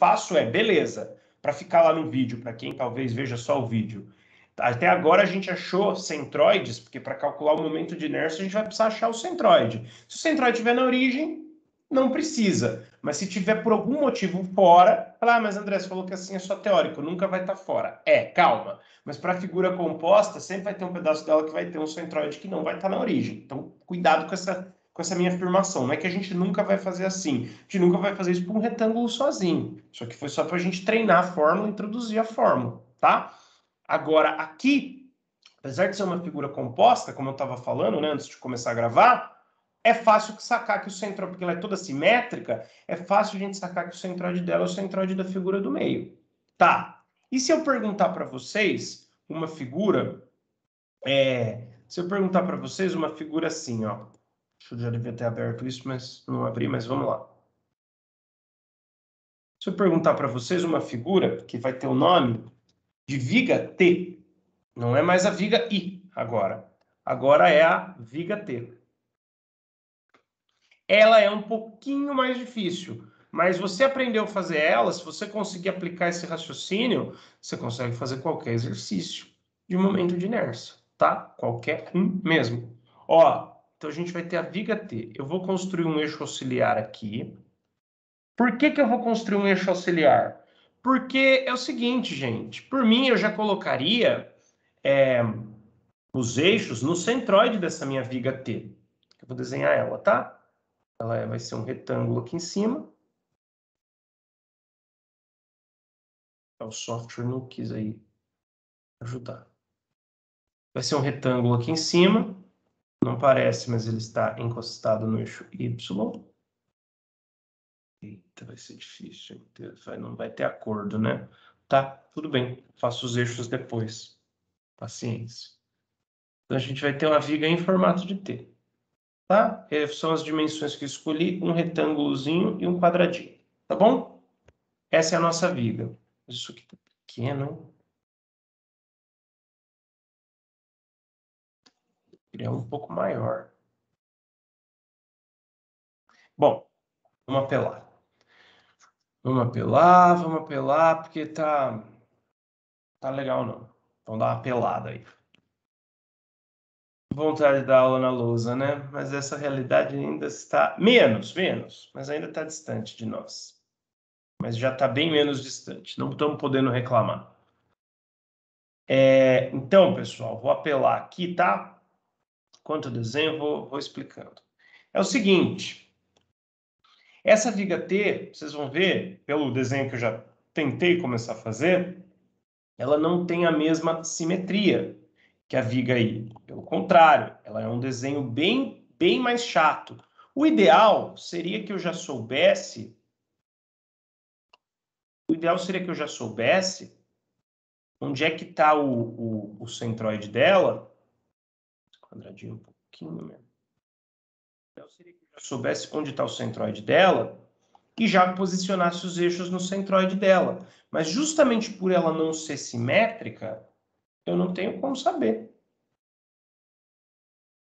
faço é, beleza, para ficar lá no vídeo, para quem talvez veja só o vídeo. Até agora a gente achou centroides, porque para calcular o momento de inércia a gente vai precisar achar o centroide. Se o centroide estiver na origem, não precisa. Mas se tiver por algum motivo fora, mas André, você falou que assim é só teórico, nunca vai estar fora. Calma. Mas para a figura composta, sempre vai ter um pedaço dela que vai ter um centroide que não vai estar na origem. Então, cuidado com essa minha afirmação. Não é que a gente nunca vai fazer assim. A gente nunca vai fazer isso para um retângulo sozinho. Isso aqui foi só para a gente treinar a fórmula e introduzir a fórmula, tá? Agora, aqui, apesar de ser uma figura composta, como eu estava falando, né, antes de começar a gravar, é fácil sacar que o centroide, porque ela é toda simétrica, é fácil a gente sacar que o centroide dela é o centroide da figura do meio. Tá. E se eu perguntar para vocês uma figura, se eu perguntar para vocês uma figura assim, ó. Eu já devia ter aberto isso, mas não abri, mas vamos lá. Se eu perguntar para vocês uma figura que vai ter o nome de viga T, não é mais a viga I agora. Agora é a viga T. Ela é um pouquinho mais difícil, mas você aprendeu a fazer ela, se você conseguir aplicar esse raciocínio, você consegue fazer qualquer exercício de momento de inércia, tá? Qualquer um mesmo. Ó, então a gente vai ter a viga T. Eu vou construir um eixo auxiliar aqui. Por que eu vou construir um eixo auxiliar? Porque é o seguinte, gente. Por mim, eu já colocaria os eixos no centroide dessa minha viga T. Eu vou desenhar ela, tá? Ela vai ser um retângulo aqui em cima. O software não quis aí ajudar. Vai ser um retângulo aqui em cima. Não parece, mas ele está encostado no eixo Y. Eita, vai ser difícil. Não vai ter acordo, né? Tá, tudo bem. Faço os eixos depois. Paciência. Então, a gente vai ter uma viga em formato de T. Tá? São as dimensões que eu escolhi, um retângulozinho e um quadradinho. Tá bom? Essa é a nossa viga. Isso aqui tá pequeno, hein? Ele é um pouco maior. Bom, vamos apelar. Vamos apelar, porque tá legal não. Vamos dar uma apelada aí. Vontade de dar aula na lousa, né? Mas essa realidade ainda está... Menos, mas ainda está distante de nós. Mas já está bem menos distante. Não estamos podendo reclamar. Então, pessoal, vou apelar aqui, tá? Enquanto eu desenho, vou explicando. É o seguinte. Essa viga T, vocês vão ver, pelo desenho que eu já tentei começar a fazer, ela não tem a mesma simetria que a viga I. Pelo contrário, ela é um desenho bem mais chato. O ideal seria que eu já soubesse... onde é que está o centroide dela. Quadradinho um pouquinho mesmo. O ideal seria que eu já soubesse onde está o centroide dela e já posicionasse os eixos no centroide dela. Mas justamente por ela não ser simétrica, eu não tenho como saber.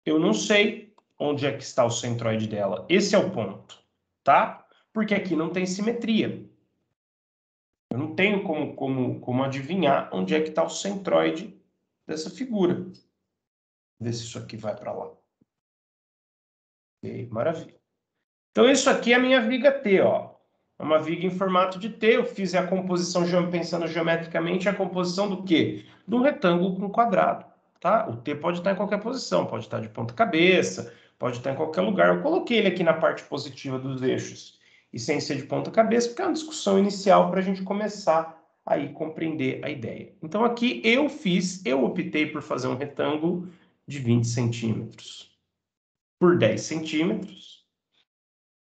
Eu não sei onde é que está o centroide dela. Esse é o ponto, tá? Porque aqui não tem simetria. Eu não tenho como adivinhar onde é que está o centroide dessa figura. Ver se isso aqui vai para lá. Ok, maravilha. Então, isso aqui é a minha viga T, ó. É uma viga em formato de T. Eu fiz a composição, pensando geometricamente, a composição do quê? De um retângulo com quadrado, tá? O T pode estar em qualquer posição, pode estar de ponta cabeça, pode estar em qualquer lugar. Eu coloquei ele aqui na parte positiva dos eixos e sem ser de ponta cabeça, porque é uma discussão inicial para a gente começar aí compreender a ideia. Então, aqui eu optei por fazer um retângulo de 20 centímetros por 10 centímetros,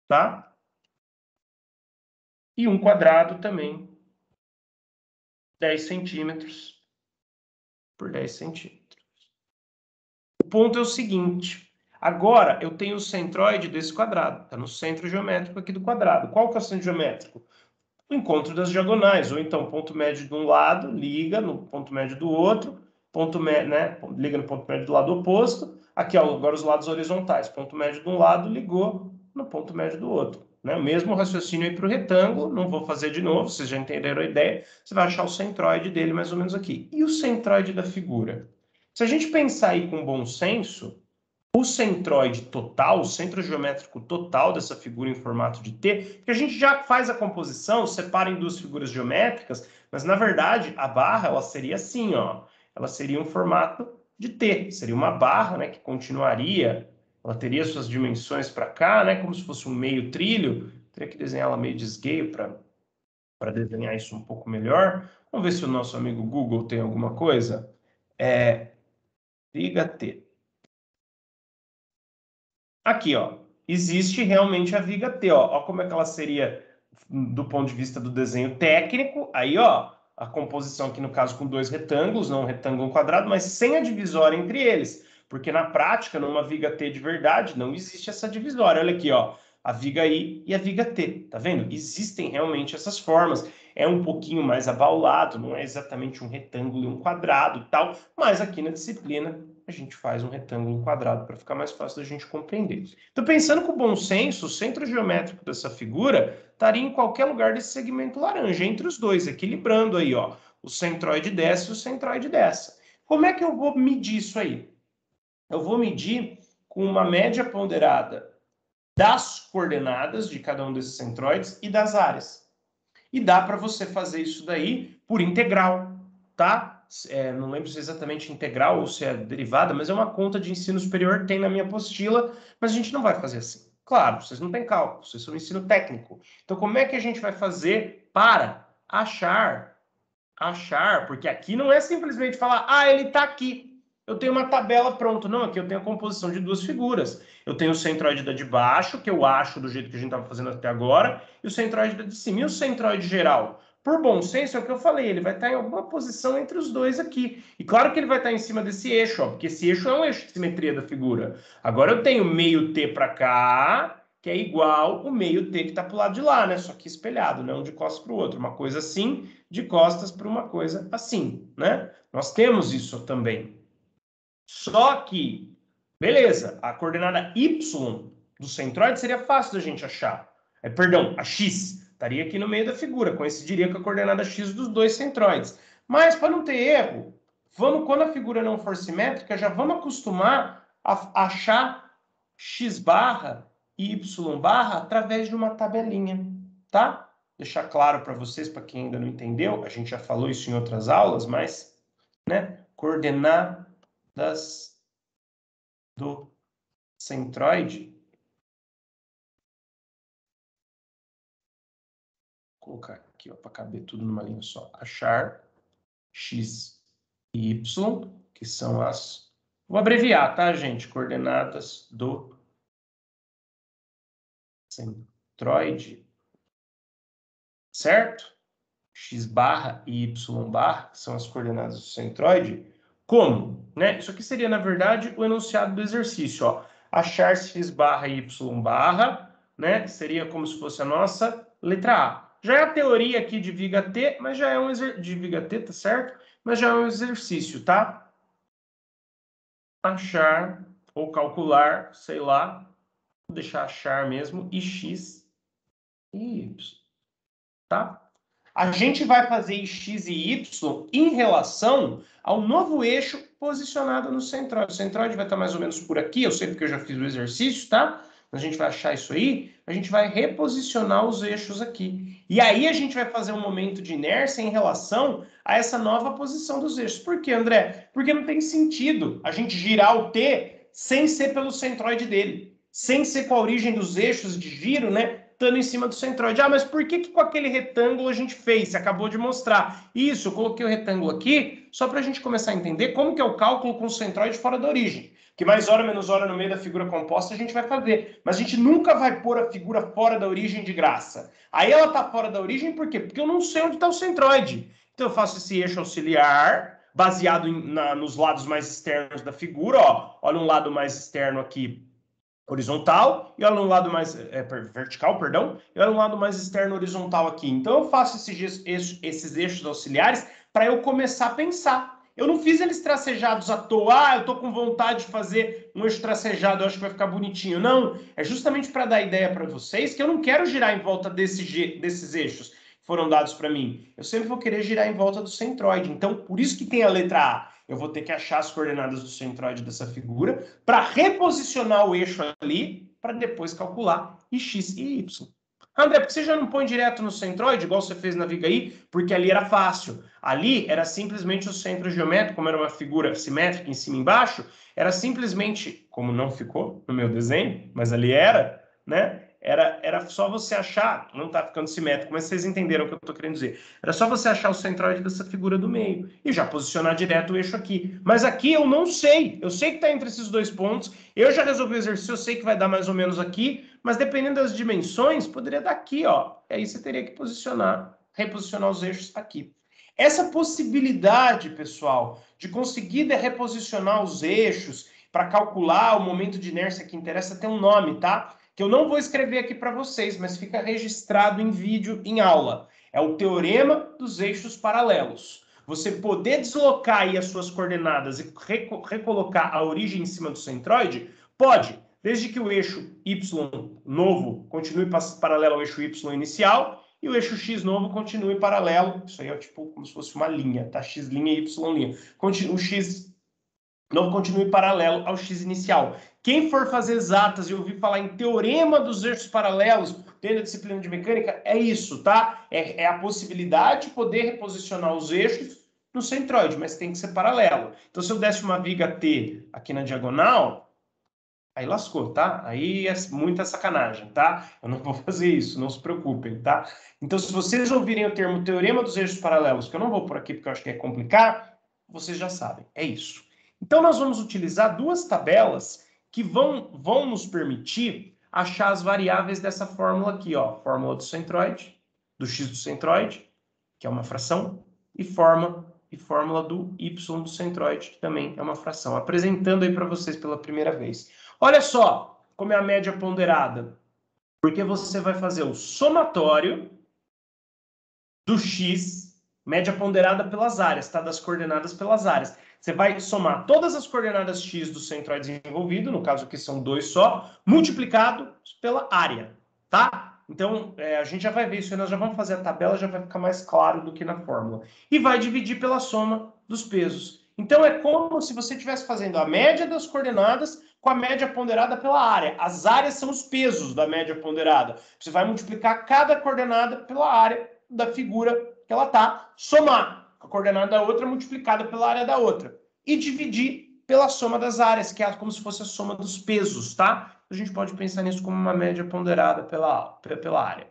tá? E um quadrado também, 10 centímetros por 10 centímetros. O ponto é o seguinte, agora eu tenho o centroide desse quadrado, está no centro geométrico aqui do quadrado. Qual que é o centro geométrico? O encontro das diagonais, ou então ponto médio de um lado, liga no ponto médio do outro, liga no ponto médio do lado oposto. Aqui, ó, agora os lados horizontais, ponto médio de um lado ligou no ponto médio do outro. né? O mesmo raciocínio aí para o retângulo, não vou fazer de novo, vocês já entenderam a ideia. Você vai achar o centroide dele mais ou menos aqui. E o centroide da figura? Se a gente pensar aí com bom senso, o centroide total, o centro geométrico total dessa figura em formato de T, que a gente já faz a composição, separa em duas figuras geométricas, mas na verdade a barra ela seria assim, ó. Ela seria um formato de T, seria uma barra, né, que continuaria, ela teria suas dimensões para cá, né, como se fosse um meio trilho. Teria que desenhar ela meio de esgueio para desenhar isso um pouco melhor. Vamos ver se o nosso amigo Google tem alguma coisa. Viga T. Aqui, ó, existe realmente a viga T, ó. Ó como é que ela seria do ponto de vista do desenho técnico. Aí, ó, a composição aqui no caso com dois retângulos, não um retângulo e um quadrado, mas sem a divisória entre eles. Porque na prática, numa viga T de verdade, não existe essa divisória. Olha aqui, ó, a viga I e a viga T, tá vendo? Existem realmente essas formas. É um pouquinho mais abaulado, não é exatamente um retângulo e um quadrado e tal, mas aqui na disciplina a gente faz um retângulo e um quadrado para ficar mais fácil da gente compreender. Então, pensando com bom senso, o centro geométrico dessa figura estaria em qualquer lugar desse segmento laranja, entre os dois, equilibrando aí, ó, o centroide dessa e o centroide dessa. Como é que eu vou medir isso aí? Eu vou medir com uma média ponderada das coordenadas de cada um desses centroides e das áreas. E dá para você fazer isso daí por integral, tá? Não lembro se é exatamente integral ou se é derivada, mas é uma conta de ensino superior, tem na minha apostila, mas a gente não vai fazer assim. Claro, vocês não têm cálculo, vocês são ensino técnico. Então, como é que a gente vai fazer para achar, porque aqui não é simplesmente falar, ah, ele está aqui. Eu tenho uma tabela pronta. Não, aqui eu tenho a composição de duas figuras. Eu tenho o centroide da de baixo, que eu acho do jeito que a gente estava fazendo até agora, e o centroide da de cima. E o centroide geral? Por bom senso, é o que eu falei, ele vai estar em alguma posição entre os dois aqui. E claro que ele vai estar em cima desse eixo, ó, porque esse eixo é um eixo de simetria da figura. Agora eu tenho meio T para cá, que é igual o meio T que está para o lado de lá, né? Só que espelhado, né? Um de costas para o outro. Uma coisa assim, de costas para uma coisa assim, né? Nós temos isso também. Só que, beleza, a coordenada y do centroide seria fácil da gente achar. Perdão, a x estaria aqui no meio da figura, coincidiria com a coordenada x dos dois centroides. Mas, para não ter erro, quando a figura não for simétrica, já vamos acostumar a achar x barra e y barra através de uma tabelinha, tá? Deixar claro para vocês, para quem ainda não entendeu, a gente já falou isso em outras aulas, mas, né, coordenadas do centroide. Vou colocar aqui para caber tudo numa linha só. Achar x e y, que são as... Vou abreviar, tá, gente? Coordenadas do centroide, certo? X barra e y barra, que são as coordenadas do centroide. Como? Né? Isso aqui seria, na verdade, o enunciado do exercício. Ó. Achar x barra e y barra, né? Seria como se fosse a nossa letra A. Já é a teoria aqui de viga T, mas já é um de viga T, tá certo? Mas já é um exercício, tá? Achar ou calcular, sei lá, vou deixar achar mesmo, e x e y, tá? A gente vai fazer x e y em relação ao novo eixo posicionado no centroide. O centroide vai estar mais ou menos por aqui, eu sei porque eu já fiz o exercício, tá? A gente vai achar isso aí, a gente vai reposicionar os eixos aqui. E aí a gente vai fazer um momento de inércia em relação a essa nova posição dos eixos. Por quê, André? Porque não tem sentido a gente girar o T sem ser pelo centroide dele, sem ser com a origem dos eixos de giro, né? Estando em cima do centroide. Ah, mas por que com aquele retângulo a gente fez? Você acabou de mostrar. Isso, eu coloquei o retângulo aqui só para a gente começar a entender como que é o cálculo com o centroide fora da origem. Que mais hora menos hora no meio da figura composta a gente vai fazer. Mas a gente nunca vai pôr a figura fora da origem de graça. Aí ela está fora da origem por quê? Porque eu não sei onde está o centroide. Então eu faço esse eixo auxiliar, baseado nos lados mais externos da figura. Ó. Olha um lado mais externo aqui, horizontal, e olha um lado mais vertical, perdão, e olha um lado mais externo horizontal aqui. Então eu faço esses eixos auxiliares para eu começar a pensar. Eu não fiz eles tracejados à toa. Ah, eu tô com vontade de fazer um eixo tracejado, eu acho que vai ficar bonitinho. Não, é justamente para dar ideia para vocês que eu não quero girar em volta desses eixos que foram dados para mim. Eu sempre vou querer girar em volta do centroide. Então, por isso que tem a letra A. Eu vou ter que achar as coordenadas do centroide dessa figura para reposicionar o eixo ali, para depois calcular e x e y. André, por que você já não põe direto no centroide, igual você fez na viga aí? Porque ali era fácil. Ali era simplesmente o centro geométrico, como era uma figura simétrica em cima e embaixo, era simplesmente, como não ficou no meu desenho, mas ali era, né? Era só você achar, não está ficando simétrico, mas vocês entenderam o que eu estou querendo dizer. Era só você achar o centroide dessa figura do meio e já posicionar direto o eixo aqui. Mas aqui eu não sei. Eu sei que está entre esses dois pontos. Eu já resolvi o exercício, eu sei que vai dar mais ou menos aqui, mas dependendo das dimensões, poderia dar aqui, ó. E aí você teria que reposicionar os eixos aqui. Essa possibilidade, pessoal, de conseguir reposicionar os eixos para calcular o momento de inércia que interessa tem um nome, tá? Que eu não vou escrever aqui para vocês, mas fica registrado em vídeo, em aula. É o teorema dos eixos paralelos. Você poder deslocar aí as suas coordenadas e recolocar a origem em cima do centroide, pode, desde que o eixo y novo continue paralelo ao eixo y inicial e o eixo x novo continue paralelo. Isso aí é tipo como se fosse uma linha, tá? X linha e y linha. O x novo continue paralelo ao x inicial. Quem for fazer exatas e ouvir falar em teorema dos eixos paralelos dentro da disciplina de mecânica, é isso, tá? É a possibilidade de poder reposicionar os eixos no centroide, mas tem que ser paralelo. Então, se eu desse uma viga T aqui na diagonal, aí lascou, tá? Aí é muita sacanagem, tá? Eu não vou fazer isso, não se preocupem, tá? Então, se vocês ouvirem o termo teorema dos eixos paralelos, que eu não vou por aqui porque eu acho que é complicar, vocês já sabem, é isso. Então, nós vamos utilizar duas tabelas que vão nos permitir achar as variáveis dessa fórmula aqui, ó. Fórmula do centroide, do x do centroide, que é uma fração, e fórmula do y do centroide, que também é uma fração. Apresentando aí para vocês pela primeira vez. Olha só como é a média ponderada. Porque você vai fazer o somatório do x, média ponderada pelas áreas, tá? Das coordenadas pelas áreas. Você vai somar todas as coordenadas x do centroide envolvido, no caso aqui são 2 só, multiplicado pela área, tá? Então, a gente já vai ver isso, nós já vamos fazer a tabela, já vai ficar mais claro do que na fórmula. E vai dividir pela soma dos pesos. Então, é como se você estivesse fazendo a média das coordenadas com a média ponderada pela área. As áreas são os pesos da média ponderada. Você vai multiplicar cada coordenada pela área da figura que ela está, somar a coordenada da outra multiplicada pela área da outra. E dividir pela soma das áreas, que é como se fosse a soma dos pesos, tá? A gente pode pensar nisso como uma média ponderada pela área.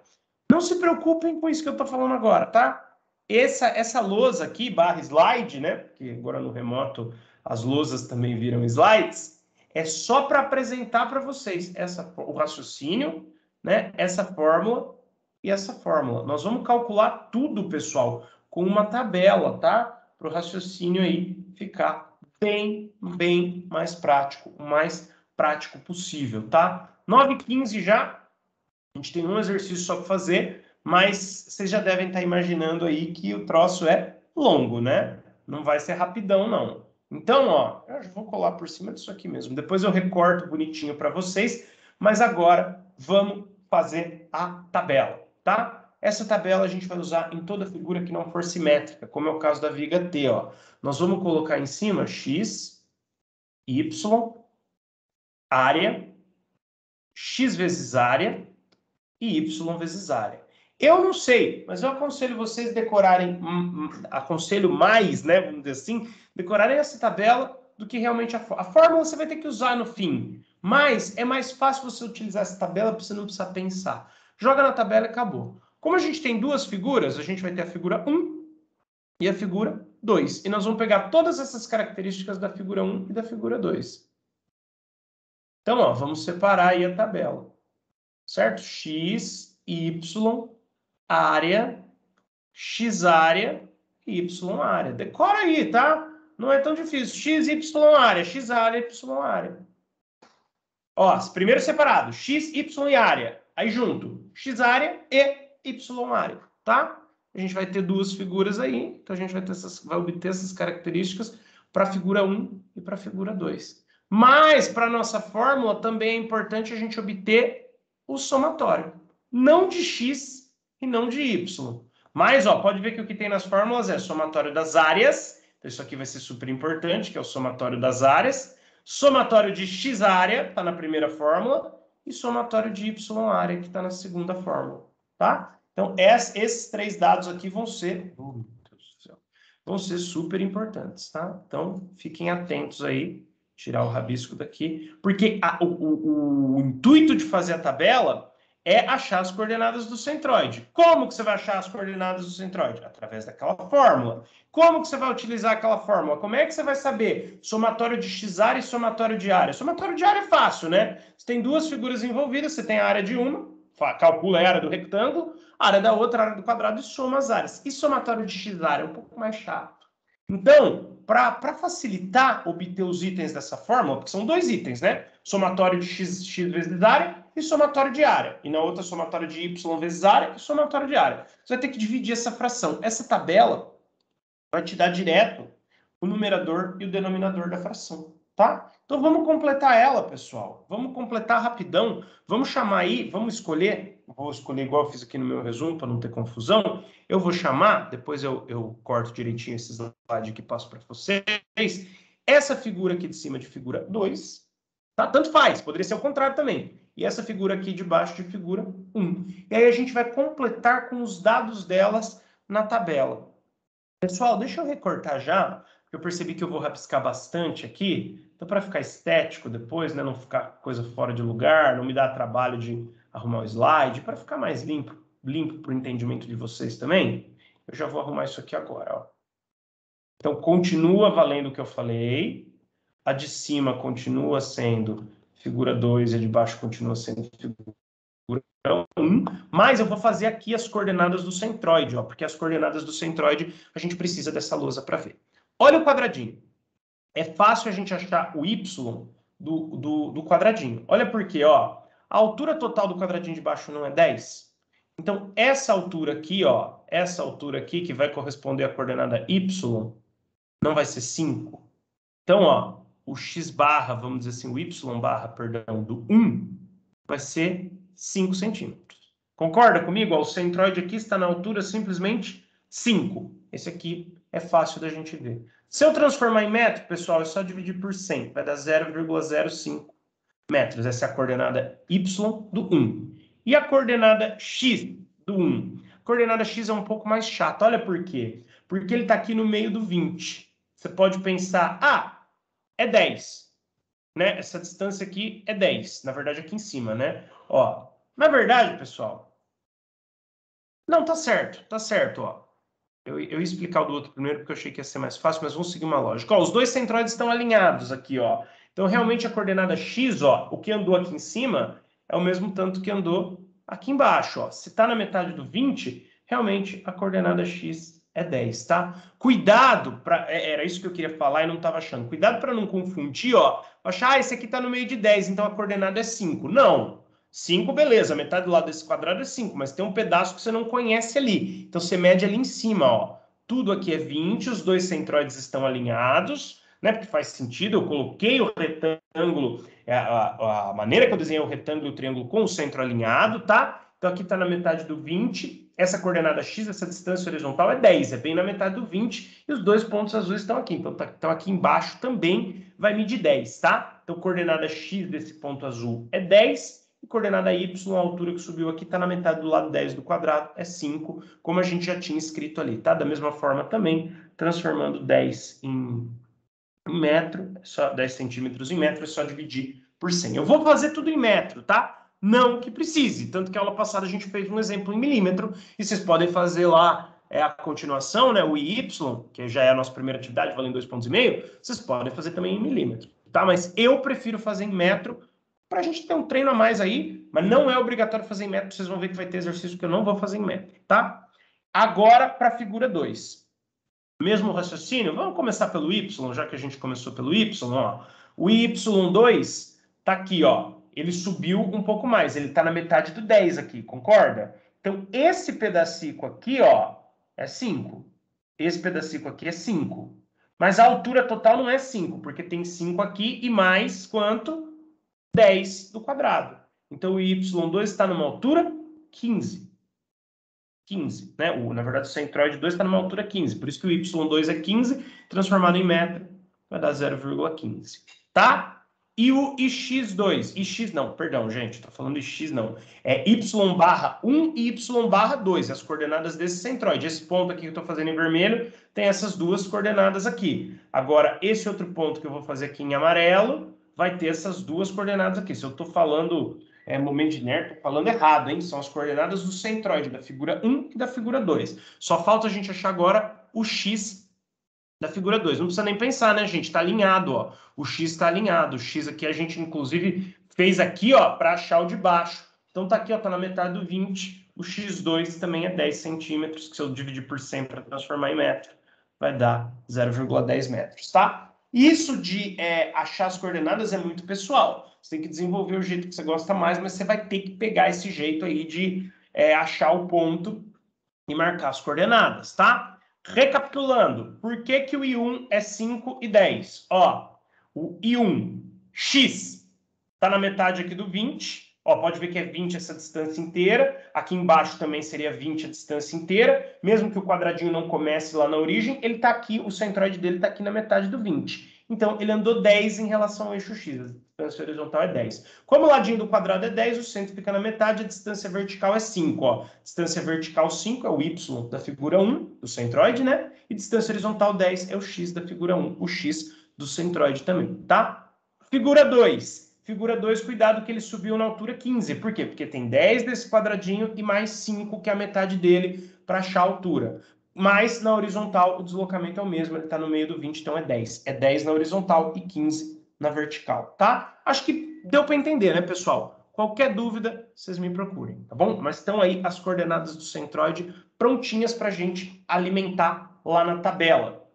Não se preocupem com isso que eu estou falando agora, tá? Essa lousa aqui, barra slide, né? Porque agora no remoto as lousas também viram slides. É só para apresentar para vocês o raciocínio, né? Essa fórmula e essa fórmula. Nós vamos calcular tudo, pessoal, com uma tabela, tá? Para o raciocínio aí ficar bem mais prático, o mais prático possível, tá? 9h15 já. A gente tem um exercício só para fazer, mas vocês já devem estar imaginando aí que o troço é longo, né? Não vai ser rapidão, não. Então, ó, eu já vou colar por cima disso aqui mesmo. Depois eu recorto bonitinho para vocês, mas agora vamos fazer a tabela, tá? Essa tabela a gente vai usar em toda figura que não for simétrica, como é o caso da viga T, ó. Nós vamos colocar em cima x, y, área, x vezes área e y vezes área. Eu não sei, mas eu aconselho vocês decorarem, aconselho mais, né, vamos dizer assim, decorarem essa tabela do que realmente a fórmula você vai ter que usar no fim. Mas é mais fácil você utilizar essa tabela para você não precisar pensar. Joga na tabela e acabou. Como a gente tem duas figuras, a gente vai ter a figura 1 e a figura 2. E nós vamos pegar todas essas características da figura 1 e da figura 2. Então, ó, vamos separar aí a tabela. Certo? X, Y, área, X área e Y área. Decora aí, tá? Não é tão difícil. X, Y área, X área, Y área. Ó, primeiro separado, X, Y e área. Aí junto, X área e Y área, tá? a gente vai ter duas figuras aí, então a gente vai obter essas características para a figura 1 e para a figura 2. Mas, para a nossa fórmula, também é importante a gente obter o somatório, não de x e não de y. Mas, ó, pode ver que o que tem nas fórmulas é somatório das áreas, então isso aqui vai ser super importante, que é o somatório das áreas, somatório de x área, está na primeira fórmula, e somatório de y área, que está na segunda fórmula, tá? Então, esses três dados aqui vão ser, meu Deus do céu, vão ser super importantes, tá? Então, fiquem atentos aí, tirar o rabisco daqui, porque o intuito de fazer a tabela é achar as coordenadas do centroide. Como que você vai achar as coordenadas do centroide? Através daquela fórmula. Como que você vai utilizar aquela fórmula? Como é que você vai saber somatório de x área e somatório de área? Somatório de área é fácil, né? Você tem duas figuras envolvidas, você tem a área de uma, calcula a área do retângulo, a área da outra, a área do quadrado e soma as áreas. E somatório de x área é um pouco mais chato. Então, para facilitar obter os itens dessa fórmula, porque são dois itens, né? Somatório de x vezes área e somatório de área. E na outra, somatório de y vezes área e somatório de área. Você vai ter que dividir essa fração. Essa tabela vai te dar direto o numerador e o denominador da fração, tá? Então vamos completar ela, pessoal. Vamos completar rapidão. Vamos chamar aí, vamos escolher. Vou escolher igual eu fiz aqui no meu resumo, para não ter confusão. Eu vou chamar, depois eu corto direitinho esse slide aqui e passo para vocês. Essa figura aqui de cima de figura 2, tá? Tanto faz, poderia ser o contrário também. E essa figura aqui de baixo de figura 1. E aí a gente vai completar com os dados delas na tabela. Pessoal, deixa eu recortar já, porque eu percebi que eu vou rabiscar bastante aqui. Então, para ficar estético depois, né, não ficar coisa fora de lugar, não me dar trabalho de arrumar o slide, para ficar mais limpo para o entendimento de vocês também, eu já vou arrumar isso aqui agora. Ó. Então, continua valendo o que eu falei. A de cima continua sendo figura 2 e a de baixo continua sendo figura 1, mas eu vou fazer aqui as coordenadas do centroide, ó, porque as coordenadas do centroide a gente precisa dessa lousa para ver. Olha o quadradinho. É fácil a gente achar o y do quadradinho. Olha por quê, ó. A altura total do quadradinho de baixo não é 10? Então, essa altura aqui, ó, essa altura aqui, que vai corresponder à coordenada y, não vai ser 5. Então, ó, o x barra, vamos dizer assim, o y barra, perdão, do 1, vai ser 5 centímetros. Concorda comigo? Ó, o centroide aqui está na altura simplesmente 5. Esse aqui é fácil da gente ver. Se eu transformar em metro, pessoal, é só dividir por 100. Vai dar 0,05 metros. Essa é a coordenada y do 1. E a coordenada x do 1? A coordenada x é um pouco mais chata. Olha por quê. Porque ele está aqui no meio do 20. Você pode pensar, ah, é 10. Né? Essa distância aqui é 10. Na verdade, aqui em cima, né? Ó, na verdade, pessoal... Não, tá certo, ó. Eu ia explicar o do outro primeiro porque eu achei que ia ser mais fácil, mas vamos seguir uma lógica. Ó, os dois centroides estão alinhados aqui, ó. Então, realmente, a coordenada x, ó, o que andou aqui em cima é o mesmo tanto que andou aqui embaixo, ó. Se tá na metade do 20, realmente a coordenada x é 10, tá? Cuidado, era isso que eu queria falar e não estava achando. Cuidado para não confundir, ó. Achar, esse aqui tá no meio de 10, então a coordenada é 5. Não. 5, beleza, metade do lado desse quadrado é 5, mas tem um pedaço que você não conhece ali. Então, você mede ali em cima, ó. Tudo aqui é 20, os dois centroides estão alinhados, né? Porque faz sentido, eu coloquei o retângulo, a maneira que eu desenhei o retângulo e o triângulo com o centro alinhado, tá? Então, aqui está na metade do 20, essa coordenada x, essa distância horizontal é 10, é bem na metade do 20, e os dois pontos azuis estão aqui. Então, aqui embaixo também vai medir 10, tá? Então, coordenada x desse ponto azul é 10, e coordenada y, a altura que subiu aqui, está na metade do lado 10 do quadrado, é 5, como a gente já tinha escrito ali, tá? Da mesma forma também, transformando 10 em metro, só 10 centímetros em metro, é só dividir por 100. Eu vou fazer tudo em metro, tá? Não que precise, tanto que a aula passada a gente fez um exemplo em milímetro, e vocês podem fazer lá a continuação, né, o y, que já é a nossa primeira atividade, valendo 2,5 pontos, vocês podem fazer também em milímetro, tá? Mas eu prefiro fazer em metro, para a gente ter um treino a mais aí, mas não é obrigatório fazer em metro, vocês vão ver que vai ter exercício que eu não vou fazer em metro, tá? Agora, para a figura 2. Mesmo raciocínio, vamos começar pelo y, já que a gente começou pelo y, ó. O y2 tá aqui, ó. Ele subiu um pouco mais, ele tá na metade do 10 aqui, concorda? Então, esse pedacinho aqui, ó, é 5. Esse pedacinho aqui é 5. Mas a altura total não é 5, porque tem 5 aqui e mais quanto? 10 do quadrado. Então, o y2 está numa altura 15. 15, né? Na verdade, o centroide 2 está numa altura 15. Por isso que o y2 é 15, transformado em metro, vai dar 0,15. Tá? E o x2? Não, perdão, gente, estou falando de x não. É y barra 1 e y barra 2, as coordenadas desse centroide. Esse ponto aqui que eu estou fazendo em vermelho tem essas duas coordenadas aqui. Agora, esse outro ponto que eu vou fazer aqui em amarelo vai ter essas duas coordenadas aqui. Se eu estou falando momento de Nér, estou falando errado, hein? São as coordenadas do centroide, da figura 1 e da figura 2. Só falta a gente achar agora o x da figura 2. Não precisa nem pensar, né, gente? Está alinhado, ó. O x está alinhado. O x aqui a gente, inclusive, fez aqui, ó, para achar o de baixo. Então tá aqui, ó, tá na metade do 20. O x2 também é 10 centímetros, que se eu dividir por 100 para transformar em metro, vai dar 0,10 metros, tá? Isso de achar as coordenadas é muito pessoal. Você tem que desenvolver o jeito que você gosta mais, mas você vai ter que pegar esse jeito aí de achar o ponto e marcar as coordenadas, tá? Recapitulando, por que que o I1 é 5 e 10? Ó, o I1, x, está na metade aqui do 20. Ó, pode ver que é 20 essa distância inteira. Aqui embaixo também seria 20 a distância inteira. Mesmo que o quadradinho não comece lá na origem, ele está aqui, o centroide dele está aqui na metade do 20. Então, ele andou 10 em relação ao eixo x. A distância horizontal é 10. Como o ladinho do quadrado é 10, o centro fica na metade, a distância vertical é 5. Ó. Distância vertical 5 é o y da figura 1, do centroide, né? E distância horizontal 10 é o x da figura 1, o x do centroide também, tá? Figura 2. Figura 2, cuidado que ele subiu na altura 15. Por quê? Porque tem 10 desse quadradinho e mais 5, que é a metade dele, para achar a altura. Mas na horizontal o deslocamento é o mesmo, ele está no meio do 20, então é 10. É 10 na horizontal e 15 na vertical, tá? Acho que deu para entender, né, pessoal? Qualquer dúvida, vocês me procurem, tá bom? Mas estão aí as coordenadas do centroide prontinhas para a gente alimentar lá na tabela.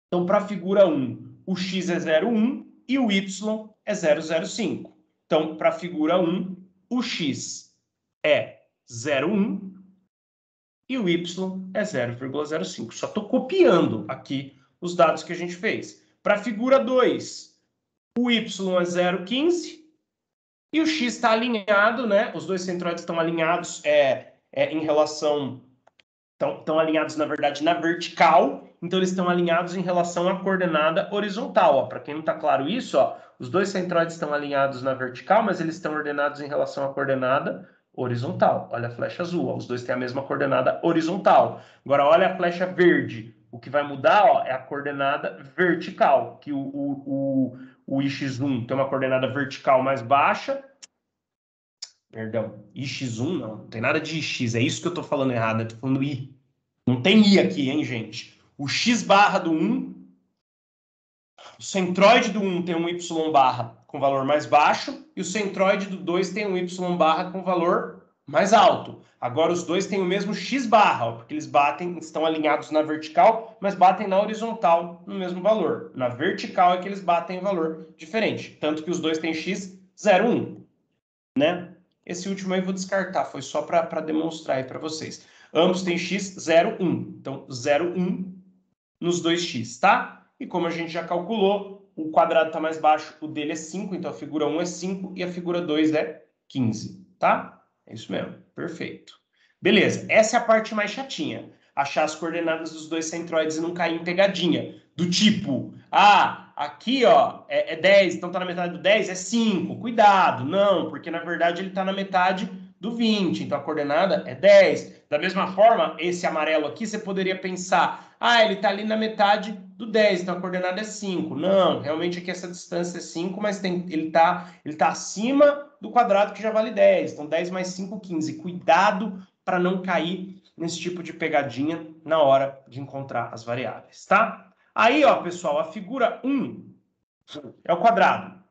Então, para a figura 1, o x é 0,1 e o y é 0,05. Então, para a figura 1, o x é 0,1 e o y é 0,05. Só estou copiando aqui os dados que a gente fez. Para a figura 2, o y é 0,15 e o x está alinhado, né? Os dois centroides estão alinhados em relação... Estão alinhados, na verdade, na vertical, então eles estão alinhados em relação à coordenada horizontal. Para quem não está claro isso, ó, os dois centroides estão alinhados na vertical, mas eles estão ordenados em relação à coordenada horizontal. Olha a flecha azul, ó, os dois têm a mesma coordenada horizontal. Agora, olha a flecha verde. O que vai mudar, ó, é a coordenada vertical, que o x1 tem uma coordenada vertical mais baixa. Perdão, ix1 não tem nada de ix, é isso que eu estou falando errado, eu estou falando i. Não tem i aqui, hein, gente? O x barra do 1, o centroide do 1 tem um y barra com valor mais baixo e o centroide do 2 tem um y barra com valor mais alto. Agora os dois têm o mesmo x barra, ó, porque eles batem, estão alinhados na vertical, mas batem na horizontal no mesmo valor. Na vertical é que eles batem em valor diferente, tanto que os dois têm x 0,1, né? Esse último aí eu vou descartar, foi só para demonstrar aí para vocês. Ambos têm x 0,1. Então, 0,1 nos 2x, tá? E como a gente já calculou, o quadrado está mais baixo, o dele é 5, então a figura 1 é 5 e a figura 2 é 15, tá? É isso mesmo, perfeito. Beleza, essa é a parte mais chatinha. Achar as coordenadas dos dois centroides e não cair em pegadinha. Do tipo, aqui, ó, é 10, então tá na metade do 10, é 5. Cuidado, não, porque na verdade ele tá na metade do 20, então a coordenada é 10. Da mesma forma, esse amarelo aqui, você poderia pensar, ele tá ali na metade do 10, então a coordenada é 5. Não, realmente aqui essa distância é 5, mas ele tá acima do quadrado que já vale 10. Então 10 mais 5, 15. Cuidado para não cair nesse tipo de pegadinha na hora de encontrar as variáveis, tá? Aí, ó, pessoal, a figura 1 é o quadrado.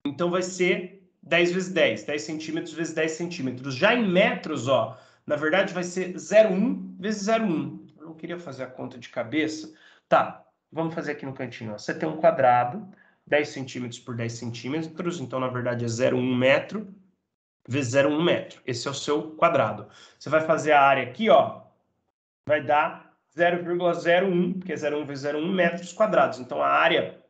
Então, vai ser 10 vezes 10, 10 centímetros vezes 10 centímetros. Já em metros, ó, na verdade, vai ser 0,1 vezes 0,1. Eu não queria fazer a conta de cabeça. Tá, vamos fazer aqui no cantinho. Ó. Você tem um quadrado, 10 centímetros por 10 centímetros. Então, na verdade, é 0,1 metro vezes 0,1 metro. Esse é o seu quadrado. Você vai fazer a área aqui, ó, vai dar 0,01, porque é 0,1 vezes 0,1 metros quadrados. Então, a área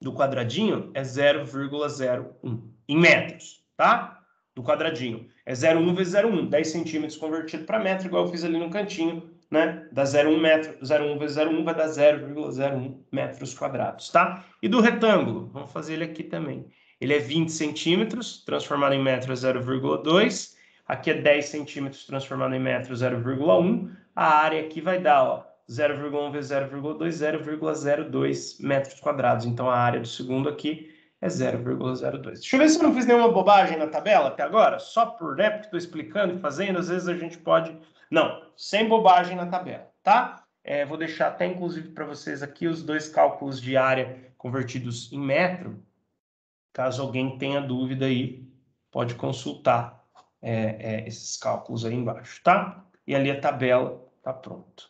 do quadradinho é 0,01 em metros, tá? Do quadradinho. É 0,1 vezes 0,1, 10 centímetros convertido para metro, igual eu fiz ali no cantinho, né? Dá 0,1 metro, 0,1 vezes 0,1 vai dar 0,01 metros quadrados, tá? E do retângulo, vamos fazer ele aqui também. Ele é 20 centímetros, transformado em metro é 0,2. Aqui é 10 centímetros, transformado em metro 0,1. A área aqui vai dar, ó, 0,1 vezes 0,2, 0,02 metros quadrados. Então, a área do segundo aqui é 0,02. Deixa eu ver se eu não fiz nenhuma bobagem na tabela até agora. Só por, né, porque estou explicando e fazendo, às vezes a gente pode... Não, sem bobagem na tabela, tá? Vou deixar até, inclusive, para vocês aqui os dois cálculos de área convertidos em metro. Caso alguém tenha dúvida aí, pode consultar esses cálculos aí embaixo, tá? E ali a tabela tá pronta.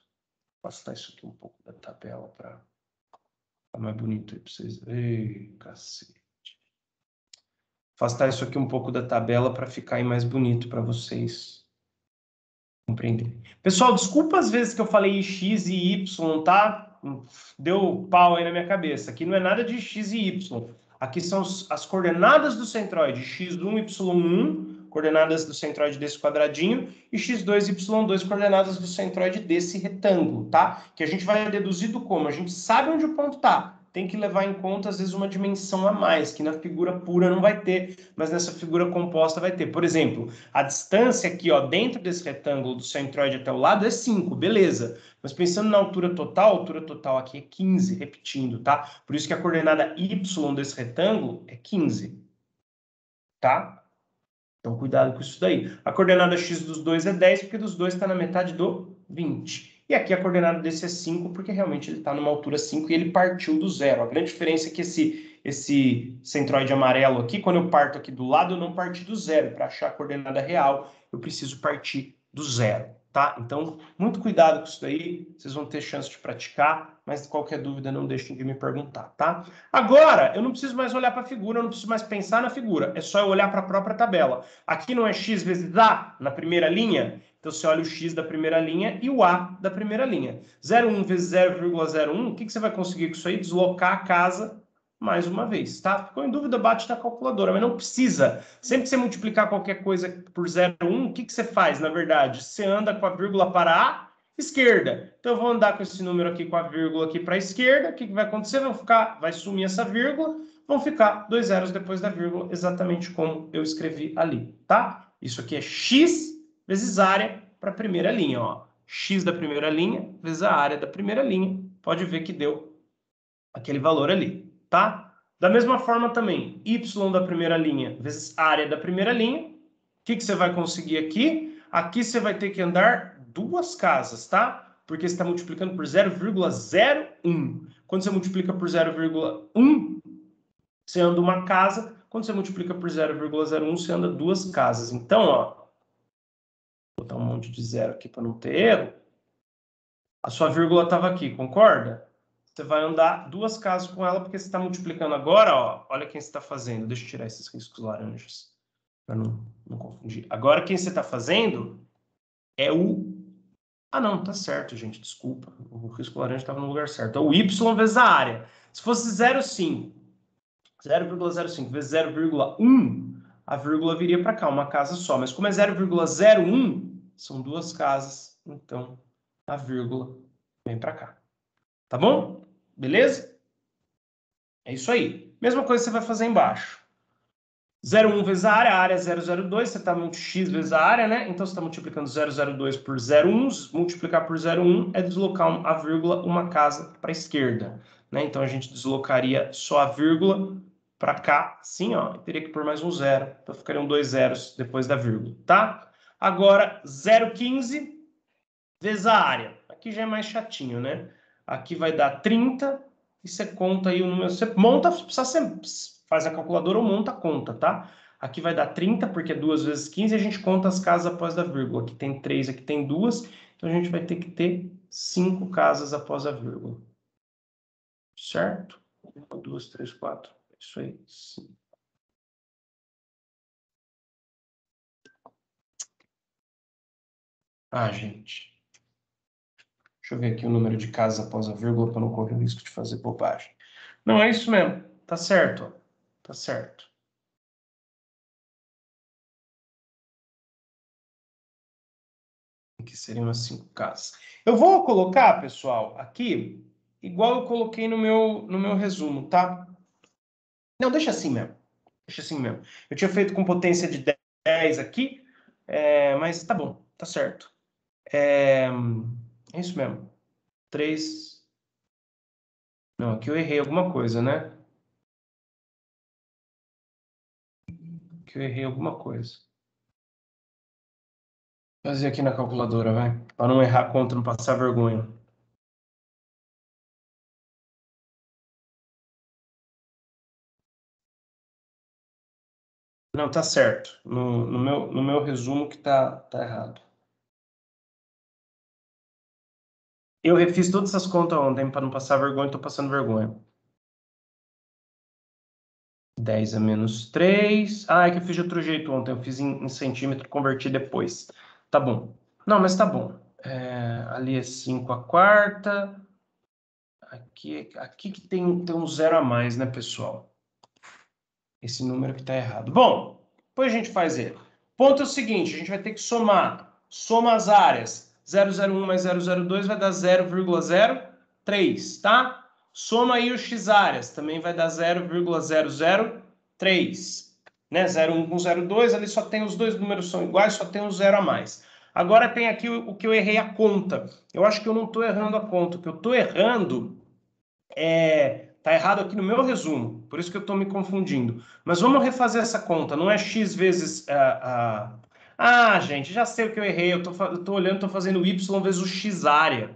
Vou afastar isso aqui um pouco da tabela para ficar mais bonito aí para vocês. Ei, cacete. Afastar isso aqui um pouco da tabela para ficar aí mais bonito para vocês compreenderem. Pessoal, desculpa as vezes que eu falei x e y, tá? Deu pau aí na minha cabeça. Aqui não é nada de x e y. Aqui são as coordenadas do centroide, x1, y1, coordenadas do centroide desse quadradinho, e x2, y2, coordenadas do centroide desse retângulo, tá? Que a gente vai deduzir do como? A gente sabe onde o ponto tá. Tem que levar em conta, às vezes, uma dimensão a mais, que na figura pura não vai ter, mas nessa figura composta vai ter. Por exemplo, a distância aqui, ó, dentro desse retângulo do centroide até o lado é 5, beleza. Mas pensando na altura total aqui é 15, repetindo, tá? Por isso que a coordenada y desse retângulo é 15, tá? Então, cuidado com isso daí. A coordenada x dos dois é 10, porque dos dois está na metade do 20. E aqui a coordenada desse é 5, porque realmente ele está numa altura 5 e ele partiu do zero. A grande diferença é que esse centroide amarelo aqui, quando eu parto aqui do lado, eu não parti do zero. Para achar a coordenada real, eu preciso partir do zero, tá? Então, muito cuidado com isso daí. Vocês vão ter chance de praticar, mas qualquer dúvida não deixem de me perguntar, tá? Agora, eu não preciso mais olhar para a figura, eu não preciso mais pensar na figura. É só eu olhar para a própria tabela. Aqui não é x vezes a na primeira linha? Então, você olha o x da primeira linha e o a da primeira linha. 0,1 vezes 0,01, o que você vai conseguir com isso aí? Deslocar a casa mais uma vez, tá? Ficou em dúvida, bate na calculadora, mas não precisa. Sempre que você multiplicar qualquer coisa por 0,1, o que você faz, na verdade? Você anda com a vírgula para a esquerda. Então, eu vou andar com esse número aqui, com a vírgula aqui para a esquerda. O que vai acontecer? Vai sumir essa vírgula, vão ficar 2 zeros depois da vírgula, exatamente como eu escrevi ali, tá? Isso aqui é x vezes área para a primeira linha, ó. X da primeira linha vezes a área da primeira linha. Pode ver que deu aquele valor ali, tá? Da mesma forma também, y da primeira linha vezes área da primeira linha. O que você vai conseguir aqui? Aqui você vai ter que andar duas casas, tá? Porque você está multiplicando por 0,01. Quando você multiplica por 0,1, você anda uma casa. Quando você multiplica por 0,01, você anda duas casas. Então, ó, vou botar um monte de zero aqui para não ter erro. A sua vírgula estava aqui, concorda? Você vai andar duas casas com ela, porque você está multiplicando agora, ó. Olha quem você está fazendo. Deixa eu tirar esses riscos laranjas, para não confundir. Agora, quem você está fazendo é o... Ah, não, tá certo, gente, desculpa. O risco laranja estava no lugar certo. É o y vezes a área. Se fosse 0,5 vezes 0,1, a vírgula viria para cá, uma casa só. Mas como é 0,01, são duas casas, então a vírgula vem para cá. Tá bom? Beleza? É isso aí. Mesma coisa você vai fazer embaixo. 0,1 vezes a área é 0,02, você está multiplicando x vezes a área, né? Então, você está multiplicando 0,02 por 0,1, multiplicar por 0,1 é deslocar a vírgula uma casa para a esquerda, né? Então, a gente deslocaria só a vírgula para cá, assim, ó, e teria que pôr mais um zero, então ficariam 2 zeros depois da vírgula, tá? Agora, 0,15 vezes a área. Aqui já é mais chatinho, né? Aqui vai dar 30, e você conta aí o número, você monta, faz a calculadora ou monta a conta, tá? Aqui vai dar 30, porque é 2 vezes 15, e a gente conta as casas após a vírgula. Aqui tem 3, aqui tem 2, então a gente vai ter que ter 5 casas após a vírgula. Certo? 1, 2, 3, 4. É isso aí. 5. Ah, gente. Deixa Deixa eu ver aqui o número de casas após a vírgula para não correr o risco de fazer bobagem. Não, é isso mesmo. Tá certo. Ó. Tá certo. Aqui seriam as 5 casas. Eu vou colocar, pessoal, aqui, igual eu coloquei no meu resumo, tá? Não, deixa assim mesmo. Deixa assim mesmo. Eu tinha feito com potência de 10 aqui, mas tá bom, tá certo. É isso mesmo. 3. Não, aqui eu errei alguma coisa, né? Aqui eu errei alguma coisa. Vou fazer aqui na calculadora, vai. Para não errar a conta, não passar vergonha. Não, tá certo. No meu resumo que tá errado. Eu refiz todas essas contas ontem para não passar vergonha, tô passando vergonha. 10 a menos 3. Ah, é que eu fiz de outro jeito ontem. Eu fiz em centímetro, converti depois. Tá bom. Não, mas tá bom. Ali é 5 a quarta. Aqui que tem um zero a mais, né, pessoal? Esse número que tá errado. Bom, depois a gente faz ele. Ponto é o seguinte, a gente vai ter que somar. Soma as áreas. 0,01 mais 0,02 vai dar 0,03, tá? Soma aí os x áreas. Também vai dar 0,003. Né? 0,1 com 0,2, ali só tem os dois números são iguais, só tem um zero a mais. Agora tem aqui o que eu errei a conta. Eu acho que eu não estou errando a conta. O que eu estou errando tá errado aqui no meu resumo, por isso que eu estou me confundindo. Mas vamos refazer essa conta, não é x vezes... gente, já sei o que eu errei, eu tô olhando, estou fazendo y vezes o x área.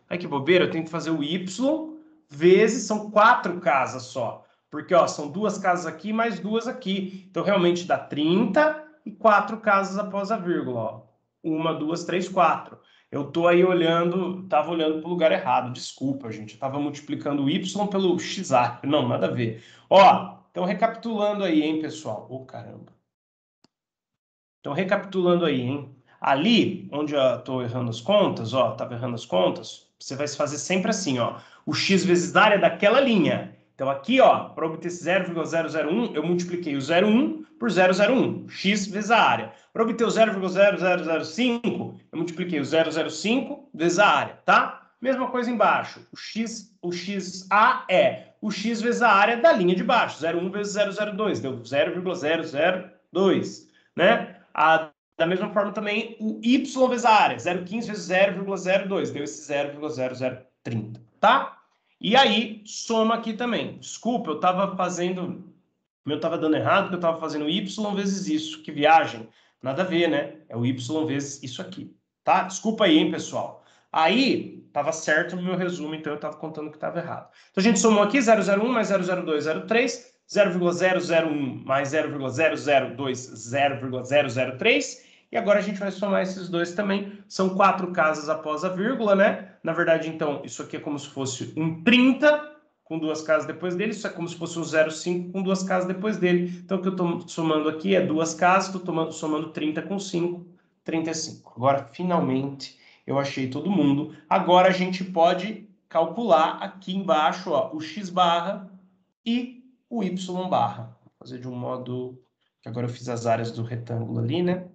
Ai, que bobeira, eu tenho que fazer o y vezes, são 4 casas só. Porque, ó, são 2 casas aqui mais 2 aqui. Então, realmente dá 30 e 4 casas após a vírgula, ó. 1, 2, 3, 4. Eu tô aí olhando, tava olhando para o lugar errado. Desculpa, gente. Eu tava multiplicando o y pelo x área. Não, nada a ver. Ó, então recapitulando aí, hein, pessoal. Ô, caramba. Então, recapitulando aí, hein? Ali, onde eu tô errando as contas, ó, tava errando as contas, você vai fazer sempre assim, ó. O x vezes a área daquela linha. Então, aqui, ó, para obter esse 0,001, eu multipliquei o 0,1 por 0,01, x vezes a área. Para obter o 0,0005, eu multipliquei o 0,05 vezes a área, tá? Mesma coisa embaixo. O xa é o x vezes a área da linha de baixo. 0,1 vezes 0,02, deu 0,002, né? Da mesma forma também o y vezes a área, 0,15 vezes 0,02, deu esse 0,0030, tá? E aí, soma aqui também. Desculpa, eu estava fazendo... meu estava dando errado, porque eu estava fazendo y vezes isso. Que viagem. Nada a ver, né? É o y vezes isso aqui, tá? Desculpa aí, hein, pessoal. Aí, estava certo no meu resumo, então eu estava contando que estava errado. Então, a gente somou aqui 0,01 mais 0,02, 0,3, 0,001 mais 0,002, 0,003. E agora a gente vai somar esses dois também. São 4 casas após a vírgula, né? Na verdade, então, isso aqui é como se fosse um 30 com 2 casas depois dele. Isso é como se fosse um 0,5 com 2 casas depois dele. Então, o que eu estou somando aqui é 2 casas. Estou somando 30 com 5, 35. Agora, finalmente, eu achei todo mundo. Agora a gente pode calcular aqui embaixo, ó, o x barra e o y barra. Vou fazer de um modo que agora eu fiz as áreas do retângulo ali, né?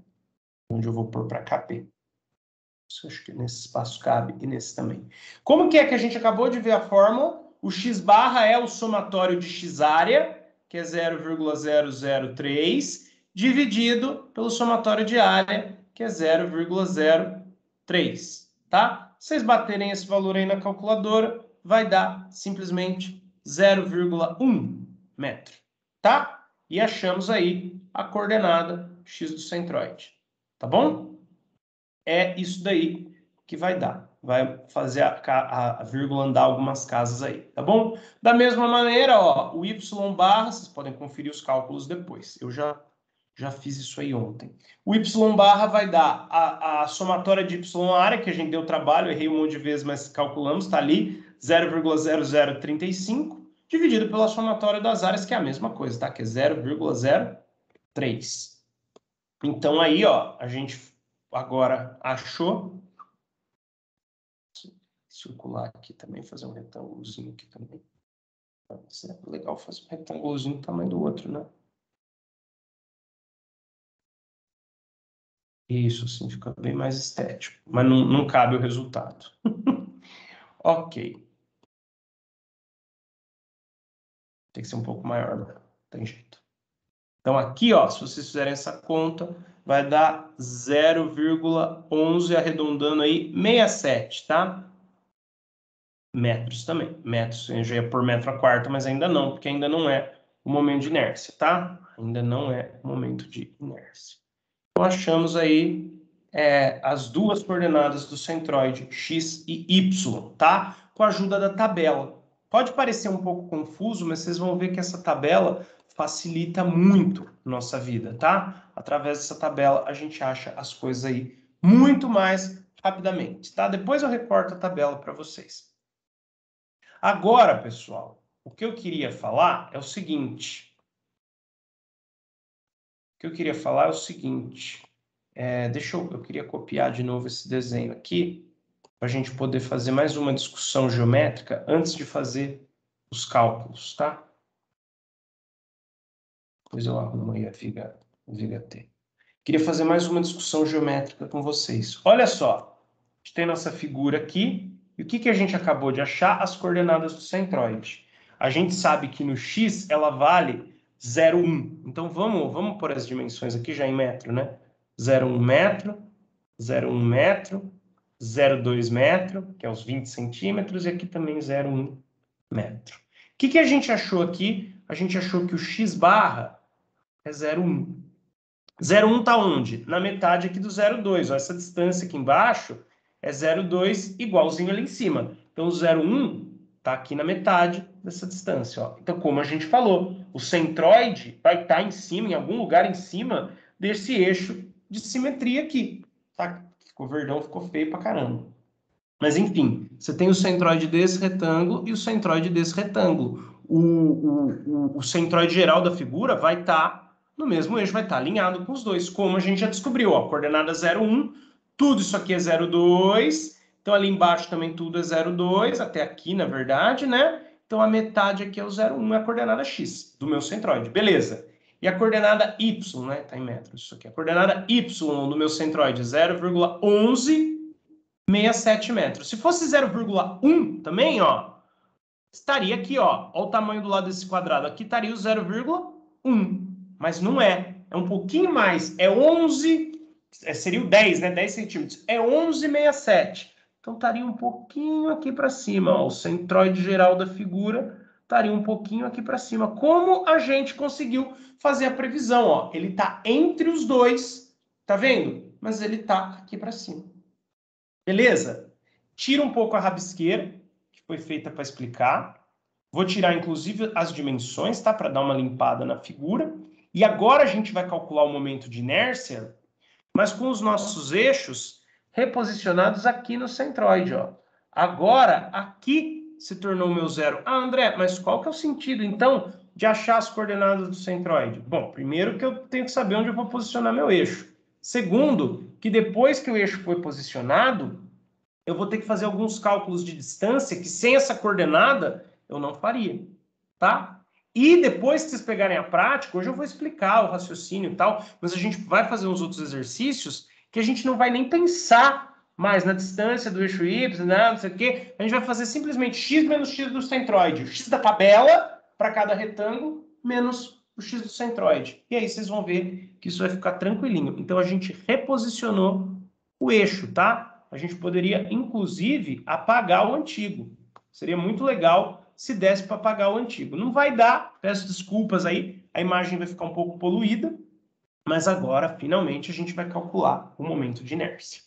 Onde eu vou pôr para KP. Isso, acho que nesse espaço cabe e nesse também. Como que é que a gente acabou de ver a fórmula? O x barra é o somatório de x área, que é 0,003, dividido pelo somatório de área, que é 0,03, tá? Se vocês baterem esse valor aí na calculadora, vai dar simplesmente 0,1 metro, tá? E achamos aí a coordenada x do centroide, tá bom? É isso daí que vai dar. Vai fazer a vírgula andar algumas casas aí, tá bom? Da mesma maneira, ó, o y barra, vocês podem conferir os cálculos depois. Eu já fiz isso aí ontem. O y barra vai dar a somatória de y área, que a gente deu trabalho, errei um monte de vezes, mas calculamos, tá ali, 0,0035, dividido pela somatória das áreas, que é a mesma coisa, tá? Que é 0,03. Então aí, ó, a gente agora achou. circular aqui também, fazer um retângulozinho aqui também. É legal fazer um retângulozinho do tamanho do outro, né? Isso, assim, fica bem mais estético. Mas não cabe o resultado. Ok. Tem que ser um pouco maior, não tem jeito. Então, aqui, ó, se vocês fizerem essa conta, vai dar 0,11, arredondando aí, 67, tá? Metros também. Metros, eu já ia por metro a quarta, mas ainda não, porque ainda não é o momento de inércia, tá? Ainda não é o momento de inércia. Então, achamos aí as duas coordenadas do centroide, x e y, tá? Com a ajuda da tabela. Pode parecer um pouco confuso, mas vocês vão ver que essa tabela facilita muito nossa vida, tá? Através dessa tabela, a gente acha as coisas aí muito mais rapidamente, tá? Depois eu recorto a tabela para vocês. Agora, pessoal, o que eu queria falar é o seguinte. Eu queria copiar de novo esse desenho aqui, para a gente poder fazer mais uma discussão geométrica antes de fazer os cálculos, tá? Depois eu arrumo aí a viga T. Queria fazer mais uma discussão geométrica com vocês. Olha só, a gente tem nossa figura aqui, e o que a gente acabou de achar? As coordenadas do centroide. A gente sabe que no x ela vale 0,1. Então vamos pôr as dimensões aqui já em metro, né? 0,1 metro, 0,1 metro, 0,2 metro, que é os 20 centímetros, e aqui também 0,1 metro. O que a gente achou aqui? A gente achou que o x barra é 0,1. 0,1 está onde? Na metade aqui do 0,2. Essa distância aqui embaixo é 0,2 igualzinho ali em cima. Então, o 0,1 está aqui na metade dessa distância. Ó. Então, como a gente falou, o centroide vai estar em cima, em algum lugar em cima desse eixo de simetria aqui. Tá? Ficou verdão, ficou feio pra caramba. Mas, enfim, você tem o centroide desse retângulo e o centroide desse retângulo. O centroide geral da figura vai estar no mesmo eixo, vai estar alinhado com os dois, como a gente já descobriu. Ó, coordenada 0,1, tudo isso aqui é 0,2, então ali embaixo também tudo é 0,2, até aqui, na verdade, né? Então a metade aqui é o 0,1, é a coordenada x do meu centroide, beleza. E a coordenada y, né? Tá em metros isso aqui. A coordenada y do meu centroide é 0,1167 metros. Se fosse 0,1 também, ó, estaria aqui, ó. Olha o tamanho do lado desse quadrado. Aqui estaria o 0,1. Mas não é. É um pouquinho mais. É 11... seria o 10, né? 10 centímetros. É 11,67. Então, estaria um pouquinho aqui para cima. Ó. O centroide geral da figura estaria um pouquinho aqui para cima. Como a gente conseguiu fazer a previsão? Ó. Ele está entre os dois. Tá vendo? Mas ele está aqui para cima. Beleza? Tira um pouco a rabisqueira, que foi feita para explicar. Vou tirar, inclusive, as dimensões, tá? Para dar uma limpada na figura. E agora a gente vai calcular o momento de inércia, mas com os nossos eixos reposicionados aqui no centroide, ó. Agora, aqui se tornou o meu zero. Ah, André, mas qual que é o sentido, então, de achar as coordenadas do centroide? Bom, primeiro que eu tenho que saber onde eu vou posicionar meu eixo. Segundo, que depois que o eixo foi posicionado, eu vou ter que fazer alguns cálculos de distância que sem essa coordenada eu não faria, tá? E depois que vocês pegarem a prática, hoje eu vou explicar o raciocínio e tal, mas a gente vai fazer uns outros exercícios que a gente não vai nem pensar mais na distância do eixo Y, né, não sei o quê. A gente vai fazer simplesmente x menos x do centroide, o x da tabela para cada retângulo, menos o x do centroide. E aí vocês vão ver que isso vai ficar tranquilinho. Então a gente reposicionou o eixo, tá? A gente poderia, inclusive, apagar o antigo. Seria muito legal se desse para apagar o antigo. Não vai dar, peço desculpas aí, a imagem vai ficar um pouco poluída, mas agora, finalmente, a gente vai calcular o momento de inércia,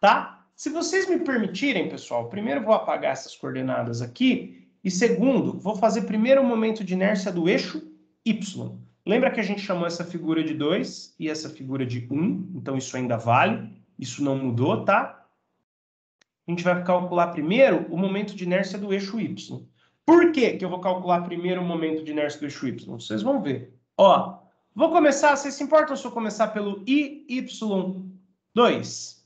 tá? Se vocês me permitirem, pessoal, primeiro vou apagar essas coordenadas aqui, e segundo, vou fazer primeiro o momento de inércia do eixo Y. Lembra que a gente chamou essa figura de 2 e essa figura de 1, então isso ainda vale, isso não mudou, tá? A gente vai calcular primeiro o momento de inércia do eixo Y. Por que eu vou calcular primeiro o momento de inércia do eixo Y? Vocês vão ver. Ó, vou começar, vocês se importam se eu começar pelo IY2?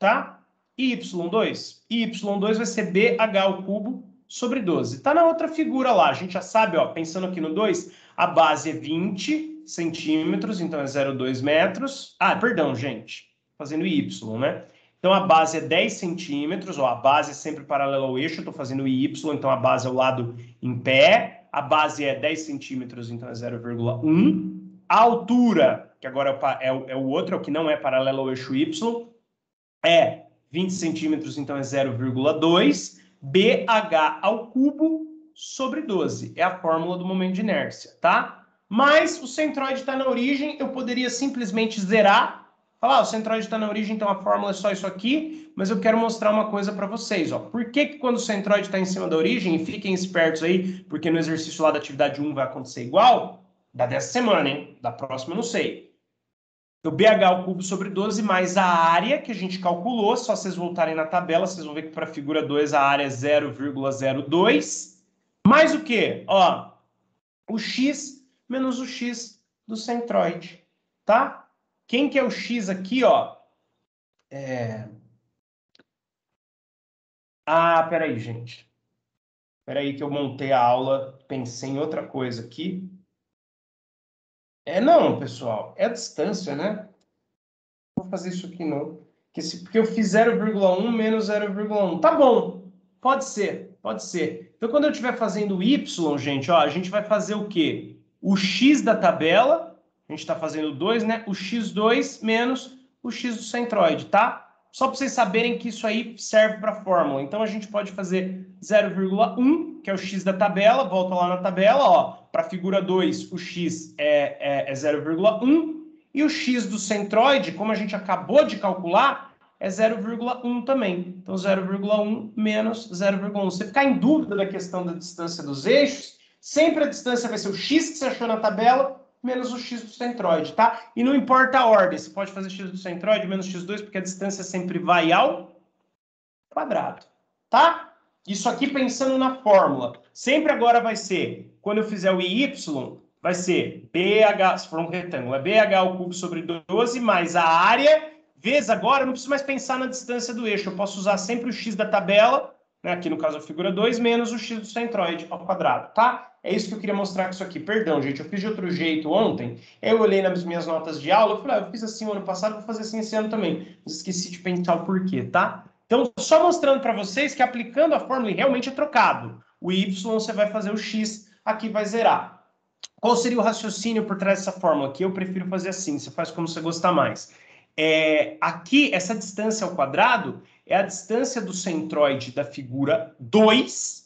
Tá? E y2? Y2 vai ser BH ao cubo sobre 12. Tá na outra figura lá, a gente já sabe, ó, pensando aqui no 2, a base é 20 centímetros, então é 0,2 metros. Ah, perdão, gente, fazendo y, né? Então a base é 10 centímetros, ó, a base é sempre paralela ao eixo, eu tô fazendo y, então a base é o lado em pé, a base é 10 centímetros, então é 0,1. A altura, que agora é o outro, é o que não é paralelo ao eixo y, é 20 centímetros, então é 0,2. BH ao cubo sobre 12. É a fórmula do momento de inércia, tá? Mas o centroide está na origem, eu poderia simplesmente zerar, falar, o centroide está na origem, então a fórmula é só isso aqui, mas eu quero mostrar uma coisa para vocês, ó. Por que quando o centroide está em cima da origem, e fiquem espertos aí, porque no exercício lá da atividade 1 vai acontecer igual, da dessa semana, hein? Da próxima eu não sei. O BH ao cubo sobre 12 mais a área que a gente calculou, só vocês voltarem na tabela, vocês vão ver que para a figura 2 a área é 0,02. Mais o quê? Ó, o x menos o x do centroide, tá? Quem que é o x aqui, ó? Ah, peraí, gente. Peraí que eu montei a aula, pensei em outra coisa aqui. Não, pessoal, é a distância, né? Vou fazer isso aqui não. Porque eu fiz 0,1 menos 0,1. Tá bom, pode ser, pode ser. Então, quando eu estiver fazendo y, gente, ó, a gente vai fazer o quê? O x da tabela, a gente está fazendo 2, né? O x2 menos o x do centroide, tá? Só para vocês saberem que isso aí serve para a fórmula. Então, a gente pode fazer 0,1, que é o x da tabela, volta lá na tabela, ó. Para a figura 2, o x é 0,1. E o x do centroide, como a gente acabou de calcular, é 0,1 também. Então, 0,1 menos 0,1. Se você ficar em dúvida da questão da distância dos eixos, sempre a distância vai ser o x que você achou na tabela, menos o x do centroide, tá? E não importa a ordem, você pode fazer x do centroide menos x2, porque a distância sempre vai ao quadrado, tá? Isso aqui pensando na fórmula. Sempre agora vai ser, quando eu fizer o y, vai ser BH, se for um retângulo, é BH ao cubo sobre 12 mais a área, vezes agora, eu não preciso mais pensar na distância do eixo, eu posso usar sempre o x da tabela, né, aqui no caso a figura 2, menos o x do centroide ao quadrado, tá? É isso que eu queria mostrar com isso aqui. Perdão, gente, eu fiz de outro jeito ontem, eu olhei nas minhas notas de aula, eu falei, eu fiz assim o ano passado, vou fazer assim esse ano também. Mas esqueci de pensar o porquê, tá? Então, só mostrando para vocês que aplicando a fórmula, e realmente é trocado. O y, você vai fazer o x, aqui vai zerar. Qual seria o raciocínio por trás dessa fórmula? Aqui eu prefiro fazer assim, você faz como você gostar mais. Aqui, essa distância ao quadrado é a distância do centroide da figura 2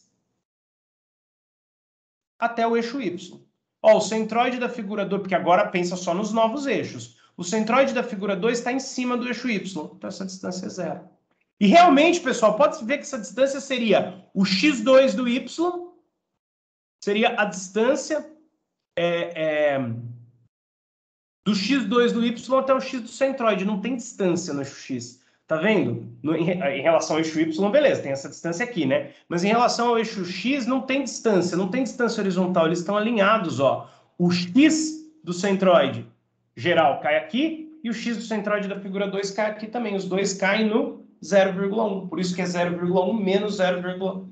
até o eixo y. Ó, o centroide da figura 2, porque agora pensa só nos novos eixos. O centroide da figura 2 está em cima do eixo y, então essa distância é zero. E realmente, pessoal, pode-se ver que essa distância seria o x2 do y, seria a distância do x2 do y até o x do centroide. Não tem distância no eixo x. Tá vendo? Em relação ao eixo y, beleza, tem essa distância aqui, né? Mas em relação ao eixo x, não tem distância horizontal, eles estão alinhados, ó. O x do centroide geral cai aqui e o x do centroide da figura 2 cai aqui também. Os dois caem no 0,1, por isso que é 0,1 menos 0,1.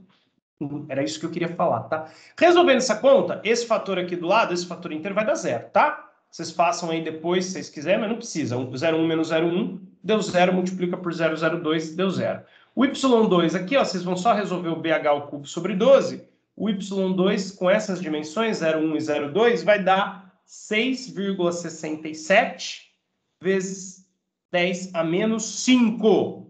Era isso que eu queria falar, tá? Resolvendo essa conta, esse fator aqui do lado, esse fator inteiro vai dar zero, tá? Vocês façam aí depois, se vocês quiserem, mas não precisa. 0,1 menos 0,1 deu zero, multiplica por 0,02, deu zero. O y2 aqui, ó, vocês vão só resolver o BH ao cubo sobre 12. O y2 com essas dimensões, 0,1 e 0,2, vai dar 6,67 vezes 10 a menos 5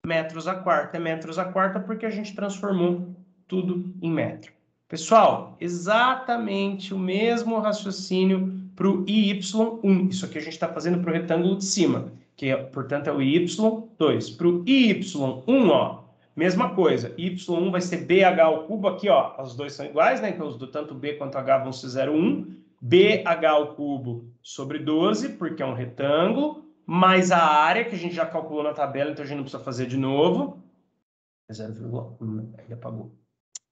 metros a quarta. É metros a quarta porque a gente transformou tudo em metro. Pessoal, exatamente o mesmo raciocínio para o y1. Isso aqui a gente está fazendo para o retângulo de cima, que, portanto, é o y2. Para o y1, ó, mesma coisa. y1 vai ser BH ao cubo. Aqui, ó, os dois são iguais, né? Então, tanto B quanto H vão ser 0,1. BH ao cubo sobre 12, porque é um retângulo, mais a área, que a gente já calculou na tabela, então a gente não precisa fazer de novo. É 0,1, ele apagou.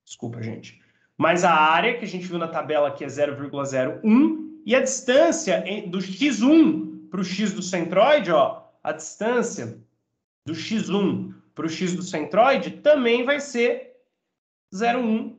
Desculpa, gente. Mais a área, que a gente viu na tabela aqui, é 0,01. E a distância do x1 para o x do centroide, ó, a distância do x1 para o x do centroide também vai ser 0,1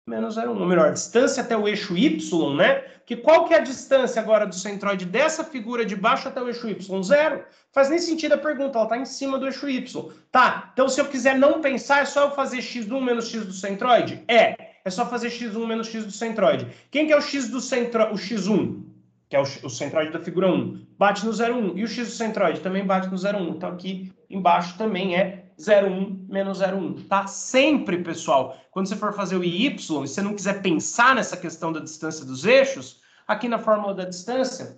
menos 0,1. Ou melhor, a distância até o eixo y, né? Que qual que é a distância agora do centroide dessa figura de baixo até o eixo y? 0. Faz nem sentido a pergunta, ela está em cima do eixo y. Tá, então se eu quiser não pensar, é só eu fazer x1 menos x do centroide? É só fazer x1 menos x do centroide. Quem que é o x do centroide? O x1, que é o centroide da figura 1, bate no 0,1. E o x do centroide também bate no 0,1. Então aqui embaixo também é 0,1 menos 0,1, tá? Sempre, pessoal, quando você for fazer o y, e você não quiser pensar nessa questão da distância dos eixos, aqui na fórmula da distância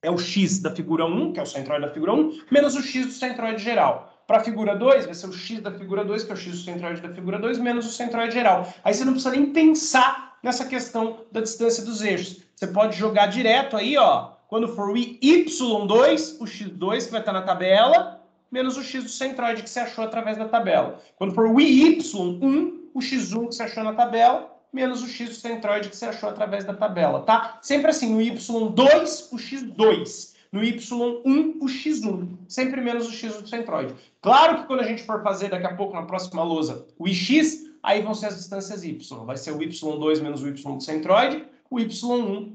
é o x da figura 1, que é o centroide da figura 1, menos o x do centroide geral. Para a figura 2, vai ser o x da figura 2, que é o x do centroide da figura 2, menos o centroide geral. Aí você não precisa nem pensar nessa questão da distância dos eixos. Você pode jogar direto aí, ó, quando for o y2, o x2 que vai estar na tabela, menos o x do centroide que você achou através da tabela. Quando for o y1, o x1 que você achou na tabela, menos o x do centroide que você achou através da tabela, tá? Sempre assim, no y2, o x2. No y1, o x1. Sempre menos o x do centroide. Claro que quando a gente for fazer daqui a pouco, na próxima lousa, o ix, aí vão ser as distâncias y. Vai ser o y2 menos o y do centroide, o y1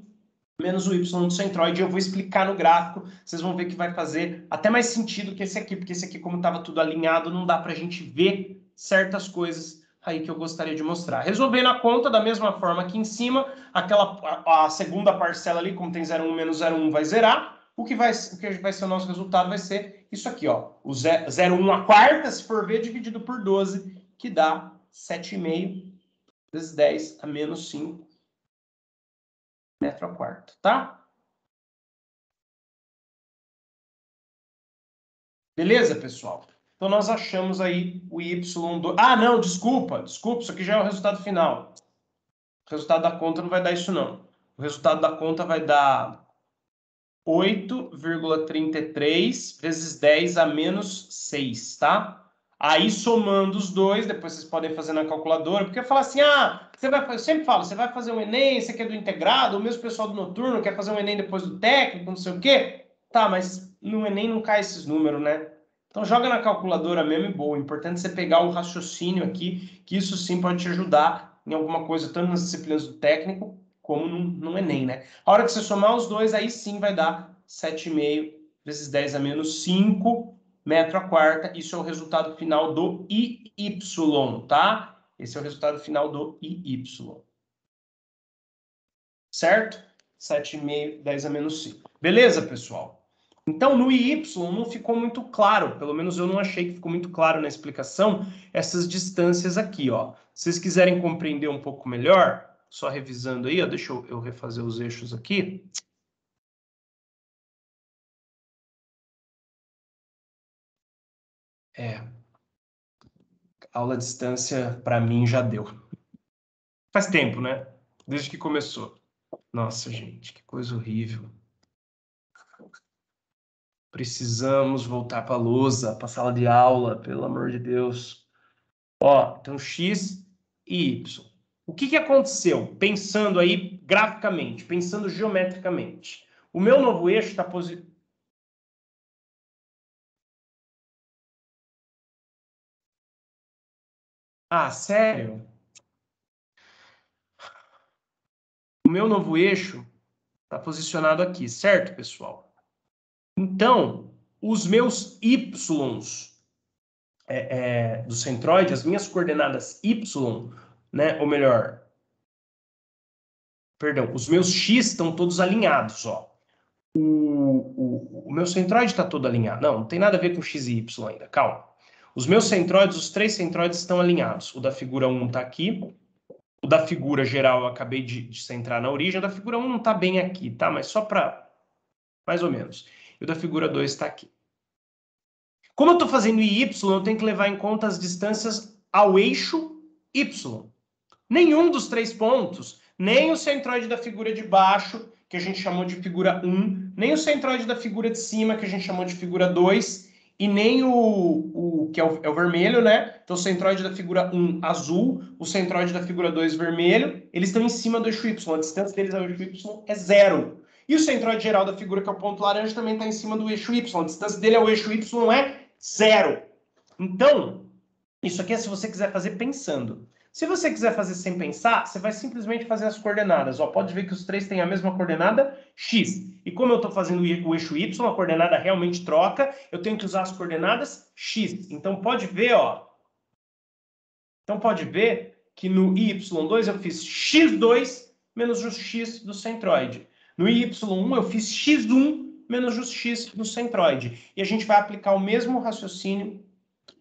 menos o y do centroide. Eu vou explicar no gráfico, vocês vão ver que vai fazer até mais sentido que esse aqui, porque esse aqui, como estava tudo alinhado, não dá para a gente ver certas coisas aí que eu gostaria de mostrar. Resolvendo a conta da mesma forma aqui em cima, a segunda parcela ali, como tem 0,1 menos 0,1, vai zerar. O que vai ser o nosso resultado vai ser isso aqui, ó. O 0,1 a quarta, se for ver, dividido por 12, que dá 7,5 vezes 10 a menos 5 metro a quarto, tá? Beleza, pessoal? Então, nós achamos aí o y2... Ah, não, desculpa, isso aqui já é o resultado final. O resultado da conta não vai dar isso, não. O resultado da conta vai dar 8,33 vezes 10 a menos 6, tá? Aí, somando os dois, depois vocês podem fazer na calculadora, porque eu falo assim, eu sempre falo, você vai fazer um Enem, você quer do integrado, o mesmo pessoal do noturno quer fazer um Enem depois do técnico, não sei o quê. Tá, mas no Enem não cai esses números, né? Então, joga na calculadora mesmo e boa. O importante é você pegar o raciocínio aqui, que isso sim pode te ajudar em alguma coisa, tanto nas disciplinas do técnico, como no Enem, né? A hora que você somar os dois, aí sim vai dar 7,5 vezes 10 a menos 5 metro a quarta. Isso é o resultado final do IY, tá? Esse é o resultado final do IY. Certo? 7,5, 10 a menos 5. Beleza, pessoal? Então, no IY não ficou muito claro, pelo menos eu não achei que ficou muito claro na explicação, essas distâncias aqui, ó. Se vocês quiserem compreender um pouco melhor, só revisando aí, ó, deixa eu refazer os eixos aqui. Aula à distância, para mim, já deu. Faz tempo, né? Desde que começou. Nossa, gente, que coisa horrível. Precisamos voltar para a lousa, para a sala de aula, pelo amor de Deus. Ó, então x e y. O que aconteceu? Pensando aí graficamente, pensando geometricamente. O meu novo eixo está posicionado... Ah, sério? O meu novo eixo está posicionado aqui, certo, pessoal? Então, os meus y's do centroide, as minhas coordenadas y, né, ou melhor, perdão, os meus x estão todos alinhados, ó. O meu centroide está todo alinhado. Não tem nada a ver com x e y ainda, calma. Os meus centroides, os três centroides estão alinhados. O da figura 1 está aqui. O da figura geral eu acabei de centrar na origem. O da figura 1 não está bem aqui, tá? Mas só para... mais ou menos. E o da figura 2 está aqui. Como eu estou fazendo y, eu tenho que levar em conta as distâncias ao eixo y. Nenhum dos três pontos, nem o centroide da figura de baixo, que a gente chamou de figura 1, nem o centroide da figura de cima, que a gente chamou de figura 2, e nem o que é o vermelho, né? Então, o centroide da figura 1 azul, o centroide da figura 2 vermelho, eles estão em cima do eixo y. A distância deles ao eixo y é 0. E o centroide geral da figura, que é o ponto laranja, também está em cima do eixo y. A distância dele ao eixo y é Zero. Então, isso aqui é se você quiser fazer pensando. Se você quiser fazer sem pensar, você vai simplesmente fazer as coordenadas. Ó, pode ver que os três têm a mesma coordenada, x. E como eu estou fazendo o eixo y, a coordenada realmente troca, eu tenho que usar as coordenadas x. Então, pode ver, ó. Então, pode ver que no y2 eu fiz x2 menos o x do centroide. No y1 eu fiz x1 menos o x do centroide. E a gente vai aplicar o mesmo raciocínio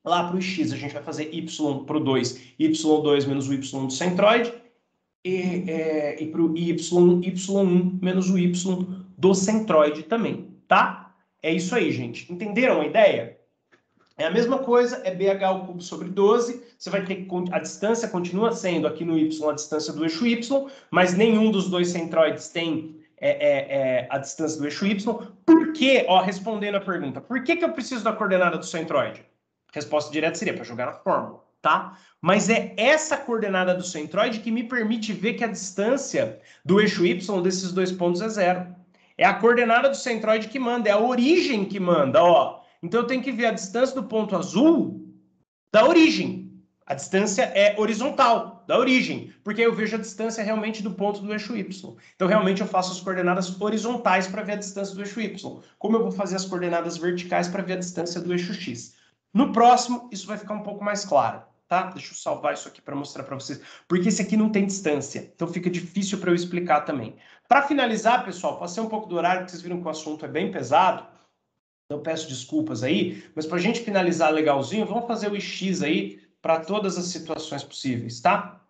lá para o x. A gente vai fazer y para o 2, y2 menos o y do centroide. E para o y1 menos o y do centroide também, tá? É isso aí, gente. Entenderam a ideia? É a mesma coisa, é BH ao cubo sobre 12, você vai ter que, a distância continua sendo aqui no y a distância do eixo y, mas nenhum dos dois centroides tem a distância do eixo y. Por que, ó, respondendo a pergunta, por que eu preciso da coordenada do centroide? Resposta direta seria para jogar na fórmula, tá? Mas é essa coordenada do centroide que me permite ver que a distância do eixo y desses dois pontos é zero. É a coordenada do centroide que manda, é a origem que manda, ó. Então, eu tenho que ver a distância do ponto azul da origem. A distância é horizontal, da origem, porque eu vejo a distância realmente do ponto do eixo y. Então, realmente, eu faço as coordenadas horizontais para ver a distância do eixo y. Como eu vou fazer as coordenadas verticais para ver a distância do eixo x? No próximo, isso vai ficar um pouco mais claro, tá? Deixa eu salvar isso aqui para mostrar para vocês, porque esse aqui não tem distância, então fica difícil para eu explicar também. Para finalizar, pessoal, passei um pouco do horário, porque vocês viram que o assunto é bem pesado, então peço desculpas aí, mas para a gente finalizar legalzinho, vamos fazer o ix aí para todas as situações possíveis, tá?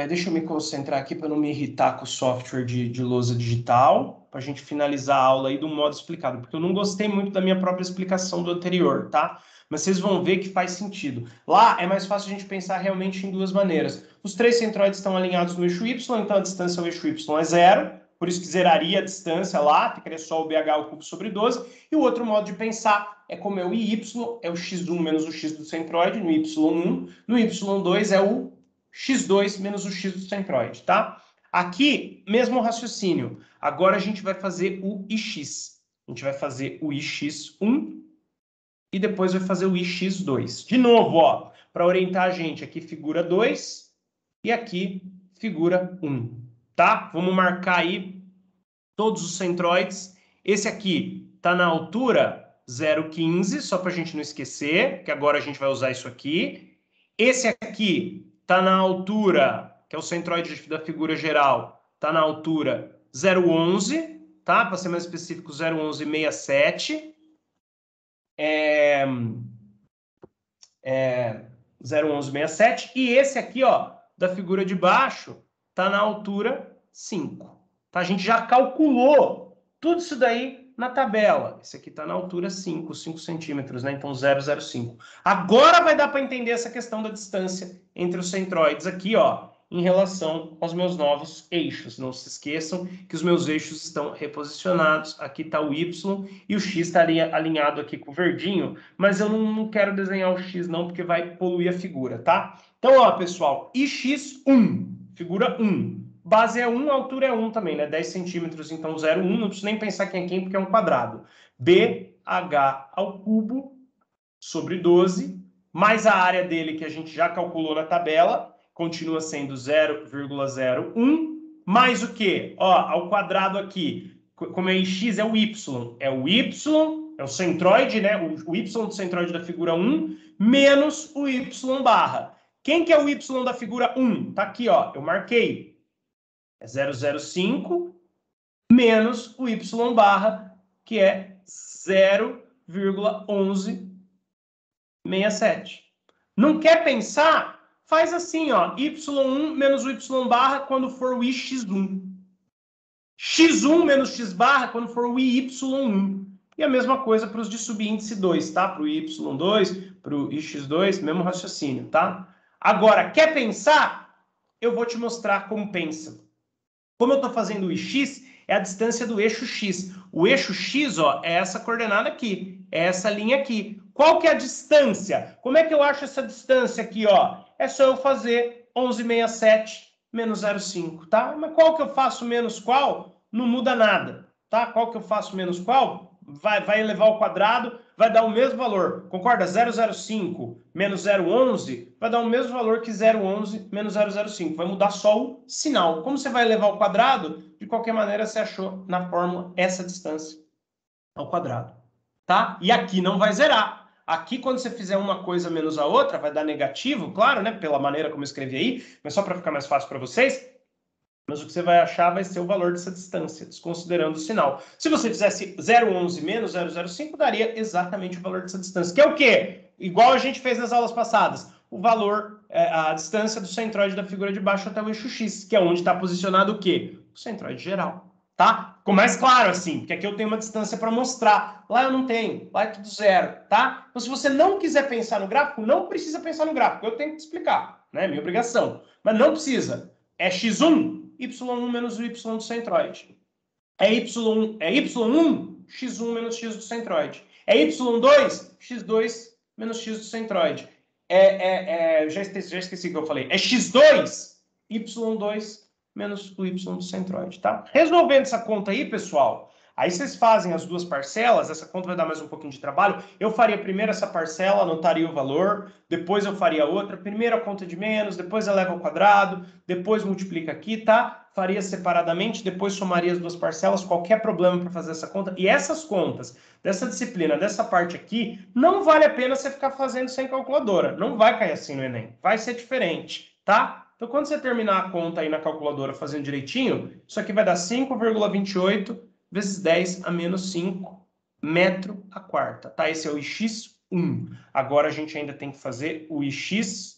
Deixa eu me concentrar aqui para não me irritar com o software de lousa digital, para a gente finalizar a aula aí de um modo explicado, porque eu não gostei muito da minha própria explicação do anterior, tá? Mas vocês vão ver que faz sentido. Lá é mais fácil a gente pensar realmente em duas maneiras. Os três centroides estão alinhados no eixo y, então a distância ao eixo y é zero, por isso que zeraria a distância lá, ficaria só o BH ao cubo sobre 12. E o outro modo de pensar é como é o y, é o x1 menos o x do centroide, no y1. No y2 é o x2 menos o x do centroide, tá? Aqui, mesmo raciocínio. Agora a gente vai fazer o ix. A gente vai fazer o ix1 e depois vai fazer o ix2. De novo, ó, para orientar a gente, aqui figura 2 e aqui figura 1. Tá? Vamos marcar aí todos os centroides. Esse aqui está na altura 0,15, só para a gente não esquecer, que agora a gente vai usar isso aqui. Esse aqui está na altura, que é o centroide da figura geral, está na altura 0,11, tá? Para ser mais específico, 0,1167. 0,1167. E esse aqui, ó, da figura de baixo, está na altura 5. Tá? A gente já calculou tudo isso daí na tabela. Esse aqui está na altura 5 centímetros, né? Então 0,05. Agora vai dar para entender essa questão da distância entre os centroides aqui, ó, em relação aos meus novos eixos. Não se esqueçam que os meus eixos estão reposicionados. Aqui está o Y e o X está alinhado aqui com o verdinho, mas eu não quero desenhar o X não, porque vai poluir a figura, tá? Então, ó, pessoal, ix1, figura 1. Base é 1, altura é 1 também, né? 10 centímetros, então 0,1. Não preciso nem pensar quem é quem, porque é um quadrado. BH ao cubo sobre 12, mais a área dele que a gente já calculou na tabela, continua sendo 0,01, mais o quê? Ó, ao quadrado aqui, como é x, é o y. É o y, é o centroide, né? O y do centroide da figura 1, menos o y barra. Quem que é o y da figura 1? Tá aqui, ó, eu marquei. É 0,05 menos o y barra, que é 0,1167. Não quer pensar? Faz assim, ó, y1 menos o y barra quando for o ix1. x1 menos x barra quando for o y1. E a mesma coisa para os de subíndice 2, tá? Para o y2, para o ix2, mesmo raciocínio, tá? Agora, quer pensar? Eu vou te mostrar como pensa. Como eu estou fazendo o ix, é a distância do eixo x. O eixo x, ó, é essa coordenada aqui, é essa linha aqui. Qual que é a distância? Como é que eu acho essa distância aqui, ó? É só eu fazer 1167 menos 0,5, tá? Mas qual que eu faço menos qual? Não muda nada, tá? Qual que eu faço menos qual? Vai elevar ao quadrado, vai dar o mesmo valor. Concorda? 005 menos 011 vai dar o mesmo valor que 011 menos 005. Vai mudar só o sinal. Como você vai levar ao quadrado, de qualquer maneira você achou na fórmula essa distância ao quadrado. Tá? E aqui não vai zerar. Aqui, quando você fizer uma coisa menos a outra, vai dar negativo, claro, né? Pela maneira como eu escrevi aí, mas só para ficar mais fácil para vocês. Mas o que você vai achar vai ser o valor dessa distância, desconsiderando o sinal. Se você fizesse 0,11 menos 0,05, daria exatamente o valor dessa distância. Que é o quê? Igual a gente fez nas aulas passadas. O valor, a distância do centroide da figura de baixo até o eixo X, que é onde está posicionado o quê? O centroide geral. Tá? Ficou mais claro assim, porque aqui eu tenho uma distância para mostrar. Lá eu não tenho, lá é tudo zero, tá? Então, se você não quiser pensar no gráfico, não precisa pensar no gráfico. Eu tenho que te explicar, né? Minha obrigação. Mas não precisa. É x1, y1 menos o y do centroide. É y1, x1 menos x do centroide. É y2, x2 menos x do centroide. Já esqueci o que eu falei. É x2, y2 menos o y do centroide, tá? Resolvendo essa conta aí, pessoal, aí vocês fazem as duas parcelas, essa conta vai dar mais um pouquinho de trabalho. Eu faria primeiro essa parcela, anotaria o valor, depois eu faria outra, primeiro a conta de menos, depois eleva ao quadrado, depois multiplica aqui, tá? Faria separadamente, depois somaria as duas parcelas, qualquer problema para fazer essa conta. E essas contas dessa disciplina, dessa parte aqui, não vale a pena você ficar fazendo sem calculadora. Não vai cair assim no Enem, vai ser diferente, tá? Então, quando você terminar a conta aí na calculadora fazendo direitinho, isso aqui vai dar 5,28 vezes 10 a menos 5 metro a quarta, tá? Esse é o ix1. Agora a gente ainda tem que fazer o ix2,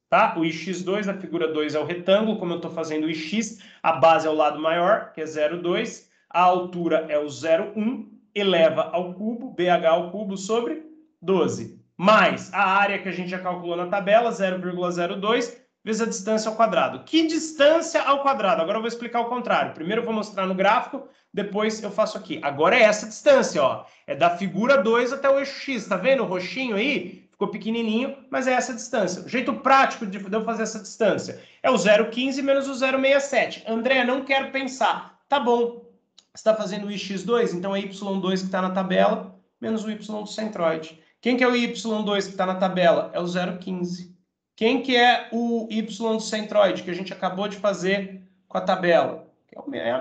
tá? O ix2 da figura 2 é o retângulo, como eu estou fazendo o ix, a base é o lado maior, que é 0,2, a altura é o 0,1, eleva ao cubo, BH ao cubo sobre 12. Mais a área que a gente já calculou na tabela, 0,02, vezes a distância ao quadrado. Que distância ao quadrado? Agora eu vou explicar o contrário. Primeiro eu vou mostrar no gráfico, depois eu faço aqui. Agora é essa distância, ó. É da figura 2 até o eixo X. Tá vendo o roxinho aí? Ficou pequenininho, mas é essa distância. O jeito prático de eu fazer essa distância é o 0,15 menos o 0,67. André, não quero pensar. Tá bom. Você está fazendo o ix2, então é y2 que está na tabela, menos o y do centroide. Quem que é o y2 que está na tabela? É o 0,15. Quem que é o y do centroide, que a gente acabou de fazer com a tabela?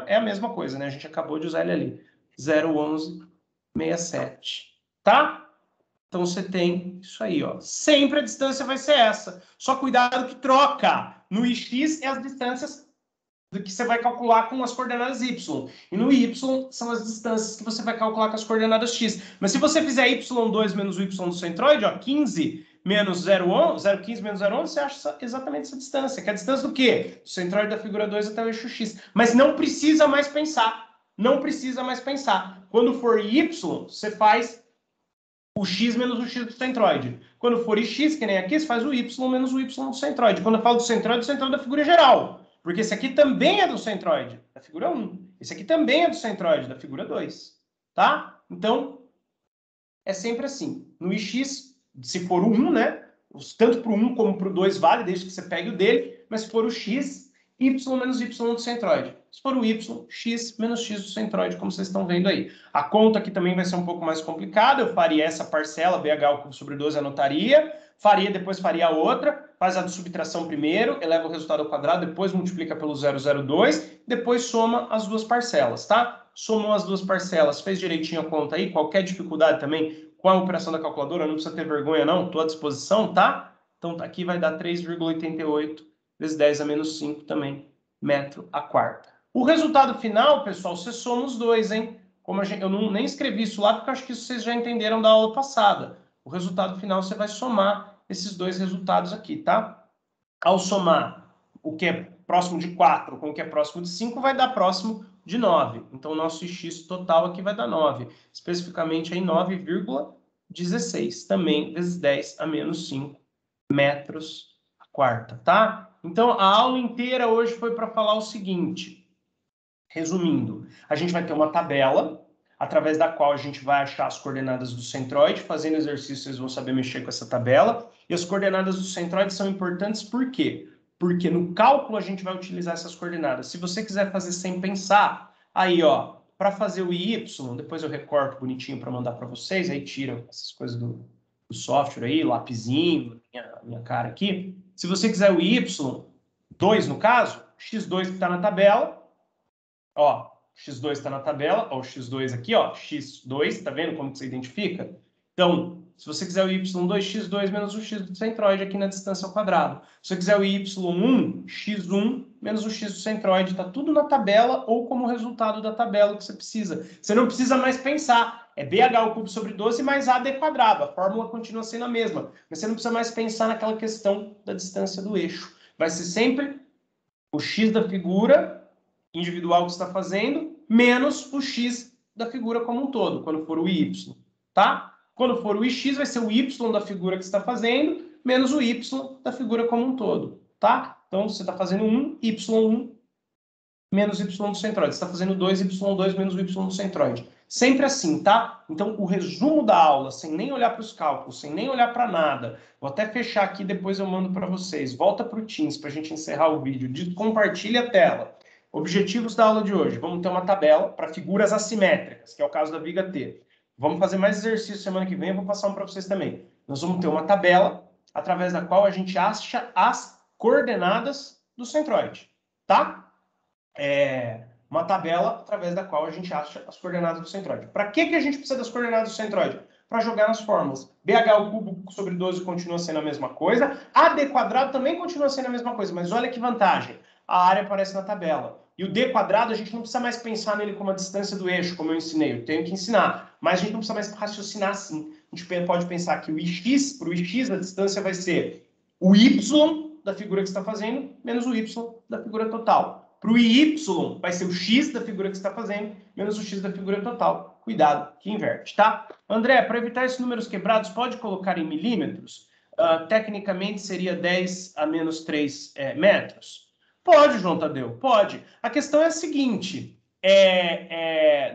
É a mesma coisa, né? A gente acabou de usar ele ali. 0,1167. Tá? Então você tem isso aí, ó. Sempre a distância vai ser essa. Só cuidado que troca. No ix é as distâncias do que você vai calcular com as coordenadas y. E no y são as distâncias que você vai calcular com as coordenadas x. Mas se você fizer y2 menos o y do centroide, ó, 15 menos 0,15 menos 0,11, você acha exatamente essa distância. Que é a distância do quê? Do centroide da figura 2 até o eixo x. Mas não precisa mais pensar. Não precisa mais pensar. Quando for y, você faz o x menos o x do centroide. Quando for x, que nem aqui, você faz o y menos o y do centroide. Quando eu falo do centroide da figura geral. Porque esse aqui também é do centroide, da figura 1. Esse aqui também é do centroide, da figura 2. Tá? Então, é sempre assim. No ix, se for o 1, né? Tanto para o 1 como para o 2 vale, desde que você pegue o dele. Mas se for o x, y menos y do centroide. Se for o y, x menos x do centroide, como vocês estão vendo aí. A conta aqui também vai ser um pouco mais complicada. Eu faria essa parcela, BH ao cubo sobre 12, anotaria. Depois faria a outra, faz a subtração primeiro, eleva o resultado ao quadrado, depois multiplica pelo 0,02, depois soma as duas parcelas, tá? Somou as duas parcelas, fez direitinho a conta aí, qualquer dificuldade também com a operação da calculadora, não precisa ter vergonha não, estou à disposição, tá? Então aqui vai dar 3,88 vezes 10 a menos 5 também, metro a quarta. O resultado final, pessoal, você soma os dois, hein? Como eu nem escrevi isso lá, porque eu acho que isso vocês já entenderam da aula passada. O resultado final você vai somar esses dois resultados aqui, tá? Ao somar o que é próximo de 4 com o que é próximo de 5, vai dar próximo de 9. Então, o nosso x total aqui vai dar 9. Especificamente aí 9,16. Também vezes 10 a menos 5 metros a quarta, tá? Então, a aula inteira hoje foi para falar o seguinte. Resumindo, a gente vai ter uma tabela através da qual a gente vai achar as coordenadas do centroide. Fazendo exercício, vocês vão saber mexer com essa tabela. E as coordenadas do centroide são importantes por quê? Porque no cálculo a gente vai utilizar essas coordenadas. Se você quiser fazer sem pensar, aí, ó, para fazer o y, depois eu recorto bonitinho para mandar para vocês, aí tira essas coisas do software aí, lapisinho, minha cara aqui. Se você quiser o y, 2 no caso, x2 que está na tabela, ó, x2 está na tabela, ó, o x2 aqui, ó, x2, tá vendo como que você identifica? Então, se você quiser o y2, x2 menos o x do centroide aqui na distância ao quadrado. Se você quiser o y1, x1 menos o x do centroide, tá tudo na tabela ou como resultado da tabela que você precisa. Você não precisa mais pensar, é bh ao cubo sobre 12 mais ad quadrado, a fórmula continua sendo a mesma, mas você não precisa mais pensar naquela questão da distância do eixo. Vai ser sempre o x da figura individual que você está fazendo, menos o x da figura como um todo, quando for o y, tá? Quando for o ix, vai ser o y da figura que você está fazendo, menos o y da figura como um todo, tá? Então, você está fazendo 1, y1, menos y do centroide. Você está fazendo 2, y2, menos o y do centroide. Sempre assim, tá? Então, o resumo da aula, sem nem olhar para os cálculos, sem nem olhar para nada, vou até fechar aqui, depois eu mando para vocês. Volta para o Teams para a gente encerrar o vídeo. Compartilha a tela. Objetivos da aula de hoje. Vamos ter uma tabela para figuras assimétricas, que é o caso da viga T. Vamos fazer mais exercícios semana que vem, eu vou passar um para vocês também. Nós vamos ter uma tabela através da qual a gente acha as coordenadas do centroide, tá? Uma tabela através da qual a gente acha as coordenadas do centroide. Para que a gente precisa das coordenadas do centroide? Para jogar nas fórmulas. BH ao cubo sobre 12 continua sendo a mesma coisa, AD quadrado também continua sendo a mesma coisa, mas olha que vantagem. A área aparece na tabela. E o d quadrado, a gente não precisa mais pensar nele como a distância do eixo, como eu ensinei. Eu tenho que ensinar. Mas a gente não precisa mais raciocinar assim. A gente pode pensar que o ix, para o ix, a distância vai ser o y da figura que você está fazendo, menos o y da figura total. Para o y, vai ser o x da figura que você está fazendo, menos o x da figura total. Cuidado, que inverte, tá? André, para evitar esses números quebrados, pode colocar em milímetros? Tecnicamente, seria 10 a menos 3 metros? Pode, João Tadeu, pode. A questão é a seguinte,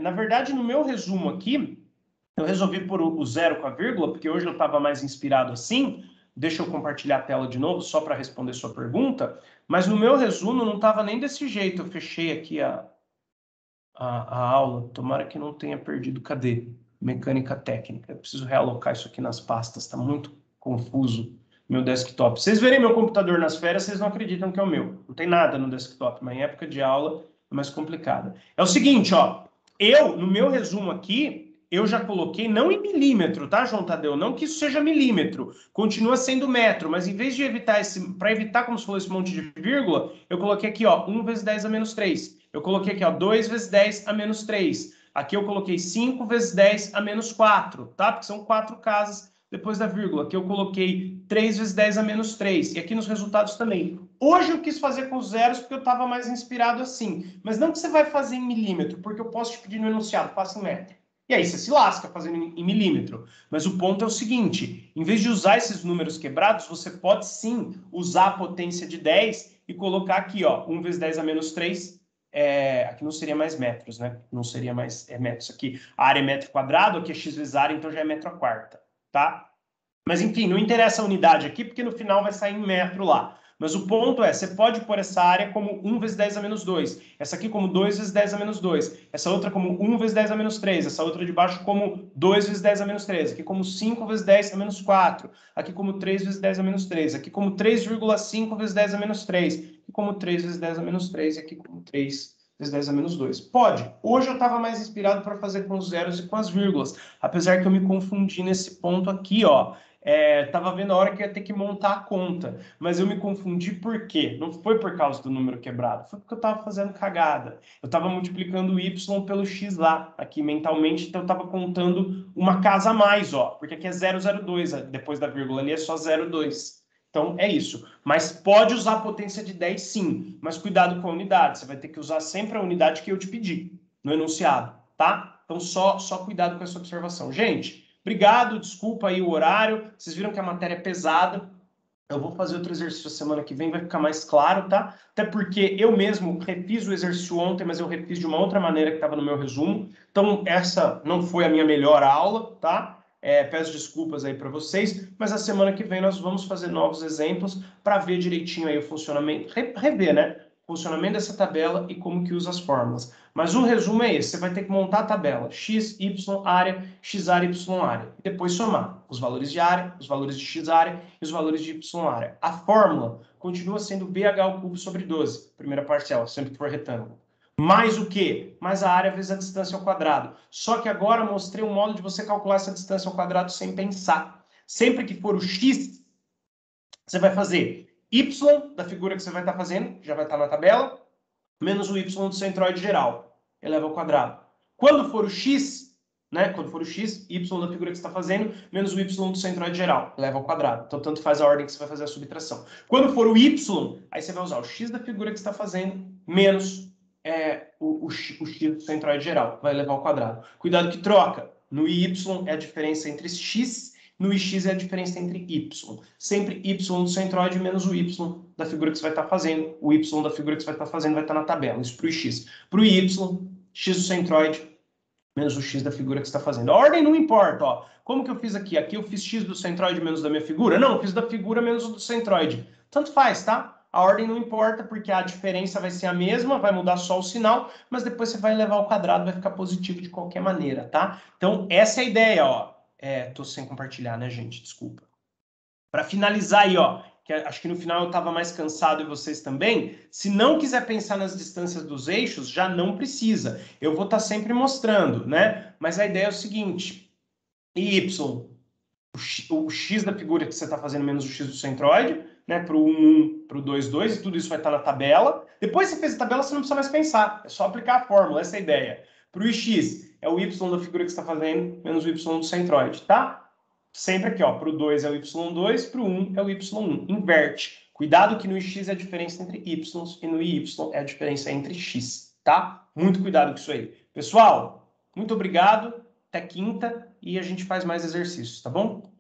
na verdade, no meu resumo aqui, eu resolvi pôr o zero com a vírgula, porque hoje eu estava mais inspirado assim. Deixa eu compartilhar a tela de novo, só para responder sua pergunta. Mas no meu resumo não estava nem desse jeito. Eu fechei aqui a aula. Tomara que não tenha perdido. Cadê? Mecânica técnica. Eu preciso realocar isso aqui nas pastas. Está muito confuso meu desktop. Vocês verem meu computador nas férias, vocês não acreditam que é o meu. Não tem nada no desktop, mas em época de aula é mais complicada. É o seguinte, ó. No meu resumo aqui, eu já coloquei, não em milímetro, tá, João Tadeu? Não que isso seja milímetro, continua sendo metro, mas em vez de evitar para evitar, como se fosse esse monte de vírgula, eu coloquei aqui, ó, 1 vezes 10 a menos 3. Eu coloquei aqui, ó, 2 vezes 10 a menos 3. Aqui eu coloquei 5 vezes 10 a menos 4, tá? Porque são 4 casas depois da vírgula. Aqui eu coloquei 3 vezes 10 a menos 3. E aqui nos resultados também. Hoje eu quis fazer com zeros porque eu estava mais inspirado assim. Mas não que você vai fazer em milímetro, porque eu posso te pedir no enunciado, faça em metro. E aí você se lasca fazendo em milímetro. Mas o ponto é o seguinte, em vez de usar esses números quebrados, você pode sim usar a potência de 10 e colocar aqui, ó, 1 vezes 10 a menos 3, aqui não seria mais metros, né? Não seria mais metros aqui. A área é metro quadrado, aqui é x vezes área, então já é metro a quarta, tá? Mas enfim, não interessa a unidade aqui, porque no final vai sair em metro lá. Mas o ponto é, você pode pôr essa área como 1 vezes 10 a menos 2, essa aqui como 2 vezes 10 a menos 2, essa outra como 1 vezes 10 a menos 3, essa outra de baixo como 2 vezes 10 a menos 3, aqui como 5 vezes 10 a menos 4, aqui como 3 vezes 10 a menos 3, aqui como 3,5 vezes 10 a menos 3, aqui como 3 vezes 10 a menos 3 e aqui como 3 vezes 10 a menos 2. Pode. Hoje eu estava mais inspirado para fazer com os zeros e com as vírgulas, apesar que eu me confundi nesse ponto aqui, ó. Tava vendo a hora que ia ter que montar a conta, mas eu me confundi por quê? Não foi por causa do número quebrado, foi porque eu estava fazendo cagada. Eu estava multiplicando o y pelo x lá, aqui mentalmente, então eu estava contando uma casa a mais, ó, porque aqui é 002, depois da vírgula ali é só 0,2. Então é isso. Mas pode usar a potência de 10 sim, mas cuidado com a unidade, você vai ter que usar sempre a unidade que eu te pedi no enunciado, tá? Então só cuidado com essa observação. Gente, obrigado, desculpa aí o horário. Vocês viram que a matéria é pesada. Eu vou fazer outro exercício semana que vem, vai ficar mais claro, tá? Até porque eu mesmo refiz o exercício ontem, mas eu refiz de uma outra maneira que estava no meu resumo. Então, essa não foi a minha melhor aula, tá? Peço desculpas aí para vocês, mas a semana que vem nós vamos fazer novos exemplos para ver direitinho aí o funcionamento, rever, né? funcionamento dessa tabela e como que usa as fórmulas. Mas o resumo é esse, você vai ter que montar a tabela x, y, área, y área, e depois somar os valores de área, os valores de x área e os valores de y área. A fórmula continua sendo BH ao cubo sobre 12, primeira parcial, sempre que for retângulo. Mais o quê? Mais a área vezes a distância ao quadrado. Só que agora mostrei um modo de você calcular essa distância ao quadrado sem pensar. Sempre que for o x, você vai fazer y da figura que você vai estar fazendo, já vai estar na tabela, menos o y do centroide geral, eleva ao quadrado. Quando for o x, né? Quando for o x, y da figura que você está fazendo, menos o y do centroide geral, eleva ao quadrado. Então, tanto faz a ordem que você vai fazer a subtração. Quando for o y, aí você vai usar o x da figura que você está fazendo, menos o x do centroide geral, vai elevar ao quadrado. Cuidado que troca. No y é a diferença entre x, no ix é a diferença entre y. Sempre y do centroide menos o y da figura que você vai estar fazendo. O y da figura que você vai estar fazendo vai estar na tabela. Isso para o x. Para o y, x do centroide menos o x da figura que você está fazendo. A ordem não importa, ó. Como que eu fiz aqui? Aqui eu fiz x do centroide menos da minha figura? Não, eu fiz da figura menos do centroide. Tanto faz, tá? A ordem não importa, porque a diferença vai ser a mesma, vai mudar só o sinal, mas depois você vai levar ao quadrado, vai ficar positivo de qualquer maneira, tá? Então, essa é a ideia, ó. Tô sem compartilhar, né, gente? Desculpa. Para finalizar aí, ó, que acho que no final eu estava mais cansado e vocês também, se não quiser pensar nas distâncias dos eixos, já não precisa. Eu vou estar sempre mostrando, né? Mas a ideia é o seguinte, y, o x da figura que você está fazendo menos o x do centroide, né? Para o 1, para o 2, 2, e tudo isso vai estar na tabela. Depois que você fez a tabela, você não precisa mais pensar, é só aplicar a fórmula, essa é a ideia. Para o ix, é o y da figura que você está fazendo menos o y do centroide, tá? Sempre aqui, ó, para o 2 é o y2, para o 1 é o y1. Inverte. Cuidado que no x é a diferença entre y e no y é a diferença entre x, tá? Muito cuidado com isso aí. Pessoal, muito obrigado. Até quinta e a gente faz mais exercícios, tá bom?